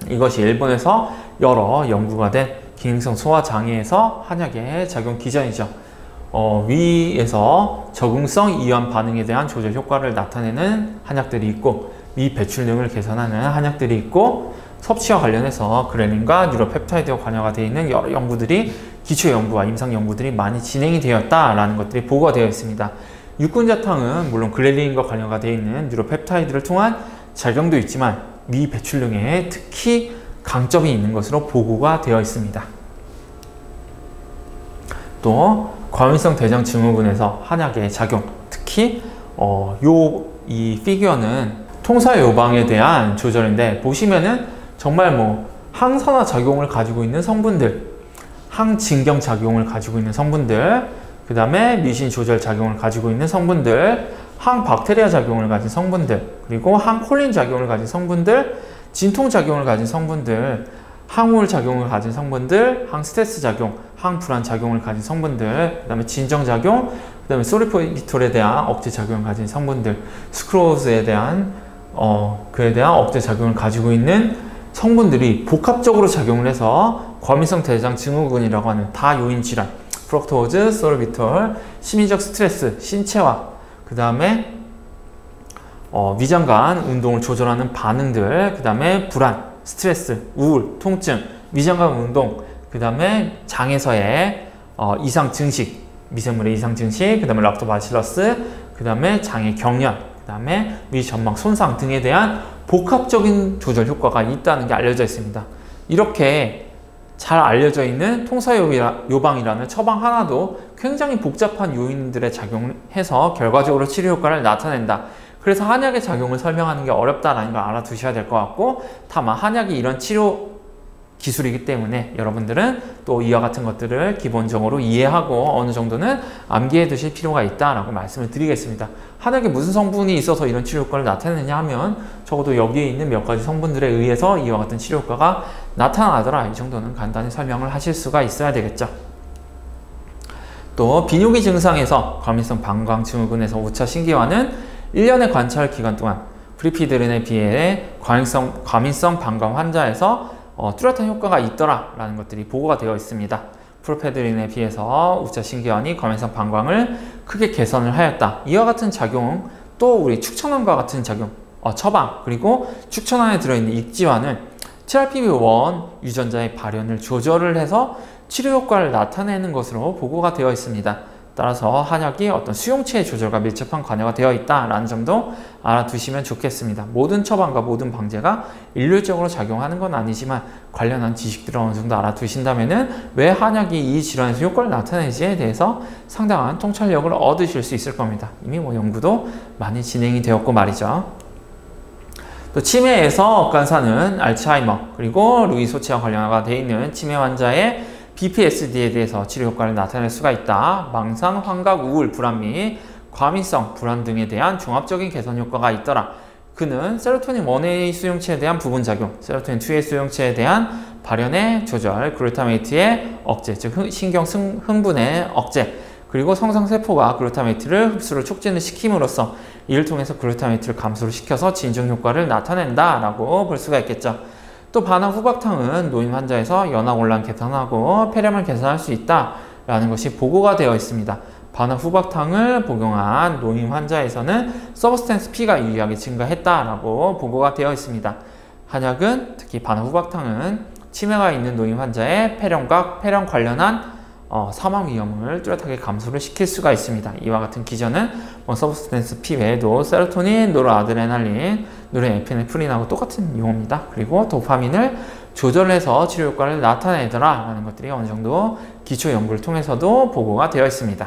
이것이 일본에서 여러 연구가 된 기능성 소화 장애에서 한약의 작용 기전이죠. 위에서 적응성 이완 반응에 대한 조절 효과를 나타내는 한약들이 있고, 위 배출능을 개선하는 한약들이 있고, 섭취와 관련해서 그렐린과 뉴로펩타이드와 관여가 되어 있는 여러 연구들이, 기초 연구와 임상 연구들이 많이 진행이 되었다라는 것들이 보고가 되어 있습니다. 육근자탕은 물론 그렐린과 관여가 되어 있는 뉴로펩타이드를 통한 작용도 있지만 위 배출능에 특히 강점이 있는 것으로 보고가 되어 있습니다. 또 과민성 대장 증후군에서 한약의 작용, 특히 이 피규어는 통사 요방에 대한 조절인데, 보시면은 정말 항산화 작용을 가지고 있는 성분들, 항진경 작용을 가지고 있는 성분들, 그 다음에 미신 조절 작용을 가지고 있는 성분들, 항박테리아 작용을 가진 성분들, 그리고 항콜린 작용을 가진 성분들, 진통 작용을 가진 성분들, 항우울 작용을 가진 성분들, 항스트레스 작용, 항불안 작용을 가진 성분들, 그 다음에 진정 작용, 그 다음에 소리포비톨에 대한 억제 작용을 가진 성분들, 스크로즈에 대한 그에 대한 억제 작용을 가지고 있는 성분들이 복합적으로 작용을 해서 과민성 대장 증후군이라고 하는 다요인 질환, 프럭토즈, 소르비톨, 심리적 스트레스, 신체화, 그 다음에 위장관 운동을 조절하는 반응들, 그 다음에 불안, 스트레스, 우울, 통증, 위장관 운동, 그 다음에 장에서의 이상 증식, 미생물의 이상 증식, 그 다음에 락토바실러스, 그 다음에 장의 경련, 그 다음에 위 점막 손상 등에 대한 복합적인 조절 효과가 있다는 게 알려져 있습니다. 이렇게 잘 알려져 있는 통사요방이라는 처방 하나도 굉장히 복잡한 요인들의 작용을 해서 결과적으로 치료 효과를 나타낸다. 그래서 한약의 작용을 설명하는 게 어렵다라는 걸 알아두셔야 될 것 같고, 다만 한약이 이런 치료 기술이기 때문에 여러분들은 또 이와 같은 것들을 기본적으로 이해하고 어느 정도는 암기해 두실 필요가 있다라고 말씀을 드리겠습니다. 한약에 무슨 성분이 있어서 이런 치료 효과를 나타내느냐 하면 적어도 여기에 있는 몇 가지 성분들에 의해서 이와 같은 치료 효과가 나타나더라, 이 정도는 간단히 설명을 하실 수가 있어야 되겠죠. 또 비뇨기 증상에서 과민성 방광 증후군에서 5차 신기화는 1년의 관찰 기간 동안 프리피드린에 비해 과민성 방광 환자에서 뚜렷한 효과가 있더라 라는 것들이 보고가 되어 있습니다. 프로페드린에 비해서 5차 신기환이 과민성 방광을 크게 개선을 하였다. 이와 같은 작용, 또 우리 축천환과 같은 작용, 처방, 그리고 축천환에 들어있는 익지환은 TRPV1 유전자의 발현을 조절을 해서 치료 효과를 나타내는 것으로 보고가 되어 있습니다. 따라서 한약이 어떤 수용체의 조절과 밀접한 관여가 되어 있다라는 점도 알아두시면 좋겠습니다. 모든 처방과 모든 방제가 일률적으로 작용하는 건 아니지만 관련한 지식들을 어느 정도 알아두신다면 왜 한약이 이 질환에서 효과를 나타내지에 대해서 상당한 통찰력을 얻으실 수 있을 겁니다. 이미 연구도 많이 진행이 되었고 말이죠. 또 치매에서 억간사는 알츠하이머, 그리고 루이 소치와 관련가 되어 있는 치매 환자의 BPSD에 대해서 치료 효과를 나타낼 수가 있다. 망상, 환각, 우울, 불안 및 과민성, 불안 등에 대한 종합적인 개선 효과가 있더라. 그는 세로토닌 1A 수용체에 대한 부분작용, 세로토닌 2A 수용체에 대한 발현의 조절, 글루타메이트의 억제, 즉 신경 흥분의 억제, 그리고 성상세포가 글루타메이트를 흡수를 촉진을 시킴으로써 이를 통해서 글루타메이트를 감소를 시켜서 진정 효과를 나타낸다 라고 볼 수가 있겠죠. 또 반항 후박탕은 노인 환자에서 연화곤란 개선하고 폐렴을 개선할 수 있다 라는 것이 보고가 되어 있습니다. 반항 후박탕을 복용한 노인 환자에서는 서브스탠스 P가 유의하게 증가했다라고 보고가 되어 있습니다. 한약은 특히 반항 후박탕은 치매가 있는 노인 환자의 폐렴과 폐렴 관련한 사망 위험을 뚜렷하게 감소를 시킬 수가 있습니다. 이와 같은 기전은 서브스탠스 P 외에도 세로토닌, 노르아드레날린, 노르에피네프린하고 똑같은 용어입니다. 그리고 도파민을 조절해서 치료 효과를 나타내더라 라는 것들이 어느 정도 기초 연구를 통해서도 보고가 되어 있습니다.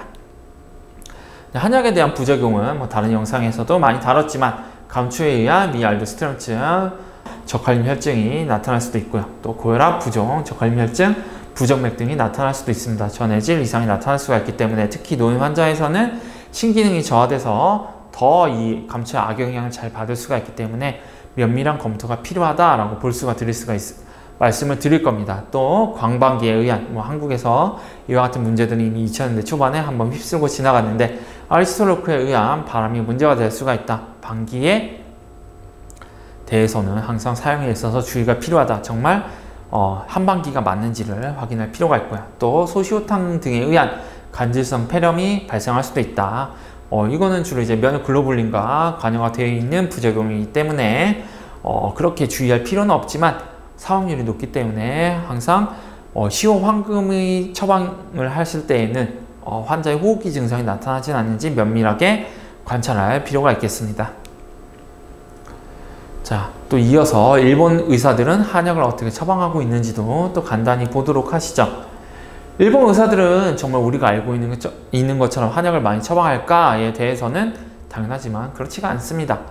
한약에 대한 부작용은 다른 영상에서도 많이 다뤘지만 감초에 의한 미알도스테론증, 저칼륨 혈증이 나타날 수도 있고요. 또 고혈압, 부종, 저칼륨 혈증, 부정맥 등이 나타날 수도 있습니다. 전해질 이상이 나타날 수가 있기 때문에 특히 노인 환자에서는 신기능이 저하돼서 더 이 감초의 악영향을 잘 받을 수가 있기 때문에 면밀한 검토가 필요하다라고 말씀을 드릴 겁니다. 또 광방기에 의한 한국에서 이와 같은 문제들이 이미 2000년대 초반에 한번 휩쓸고 지나갔는데 아리스토로크에 의한 바람이 문제가 될 수가 있다. 방기에 대해서는 항상 사용에 있어서 주의가 필요하다. 정말 한방기가 맞는지를 확인할 필요가 있고요. 또 소시오탕 등에 의한 간질성 폐렴이 발생할 수도 있다. 이거는 주로 이제 면역글로불린과 관여가 되어 있는 부작용이기 때문에 그렇게 주의할 필요는 없지만 사망률이 높기 때문에 항상 시호황금의 처방을 하실 때에는 환자의 호흡기 증상이 나타나지 않는지 면밀하게 관찰할 필요가 있겠습니다. 자, 또 이어서 일본 의사들은 한약을 어떻게 처방하고 있는지도 또 간단히 보도록 하시죠. 일본 의사들은 정말 우리가 알고 있는 것처럼 한약을 많이 처방할까에 대해서는 당연하지만 그렇지가 않습니다.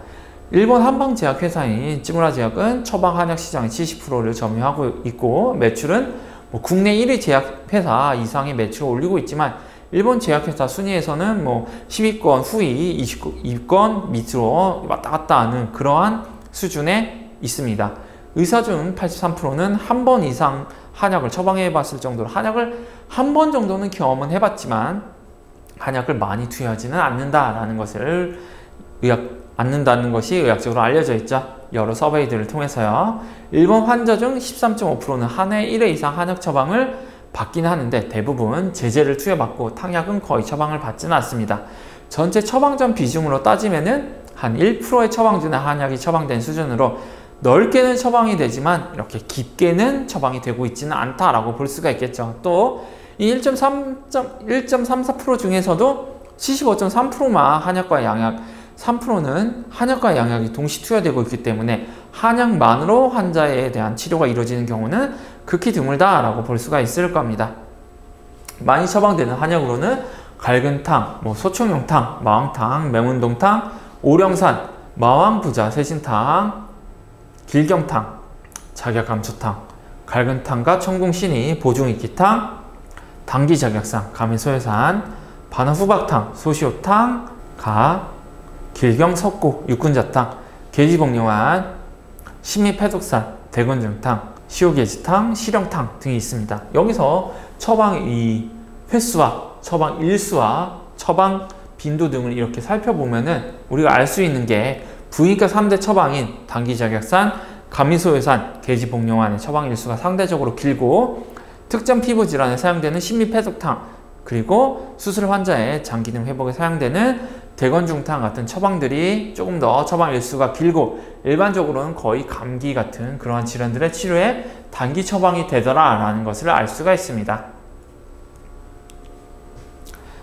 일본 한방제약회사인 찌무라 제약은 처방 한약 시장의 70%를 점유하고 있고 매출은 국내 1위 제약회사 이상의 매출을 올리고 있지만 일본 제약회사 순위에서는 10위권 후위, 20위권 밑으로 왔다 갔다 하는 그러한 수준에 있습니다. 의사 중 83%는 한 번 이상 한약을 처방해 봤을 정도로 한약을 한 번 정도는 경험은 해봤지만 한약을 많이 투여하지는 않는다는 것이 의학적으로 알려져 있죠. 여러 서베이들을 통해서요. 일본 환자 중 13.5%는 한 해 1회 이상 한약 처방을 받긴 하는데 대부분 제재를 투여받고 탕약은 거의 처방을 받지는 않습니다. 전체 처방전 비중으로 따지면은 한 1%의 처방전에 한약이 처방된 수준으로 넓게는 처방이 되지만 이렇게 깊게는 처방이 되고 있지는 않다라고 볼 수가 있겠죠. 또 이 1.34% 중에서도 75.3%만 한약과 양약, 3%는 한약과 양약이 동시 투여되고 있기 때문에 한약만으로 환자에 대한 치료가 이루어지는 경우는 극히 드물다라고 볼 수가 있을 겁니다. 많이 처방되는 한약으로는 갈근탕, 소총용탕, 마왕탕, 맹운동탕, 오령산, 마왕부자, 세신탕, 길경탕, 작약감초탕, 갈근탕과 청궁신이, 보중이기탕, 당기작약상, 가미소해산, 반항후박탕, 소시오탕, 가, 길경석고, 육군자탕, 계지복용환, 신미패독산, 대건중탕, 시오게지탕, 실형탕 등이 있습니다. 여기서 처방 횟수와 처방 일수와 처방 빈도 등을 이렇게 살펴보면은 우리가 알 수 있는 게 부위과 3대 처방인 당기작약산, 가미소효산, 계지복용환의 처방 일수가 상대적으로 길고 특정 피부 질환에 사용되는 신미패독탕 그리고 수술 환자의 장기능 회복에 사용되는 대건중탕 같은 처방들이 조금 더 처방 일수가 길고 일반적으로는 거의 감기 같은 그러한 질환들의 치료에 단기 처방이 되더라 라는 것을 알 수가 있습니다.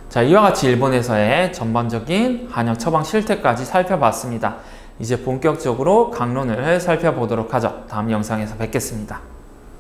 자, 이와 같이 일본에서의 전반적인 한약 처방 실태까지 살펴봤습니다. 이제 본격적으로 강론을 살펴보도록 하죠. 다음 영상에서 뵙겠습니다.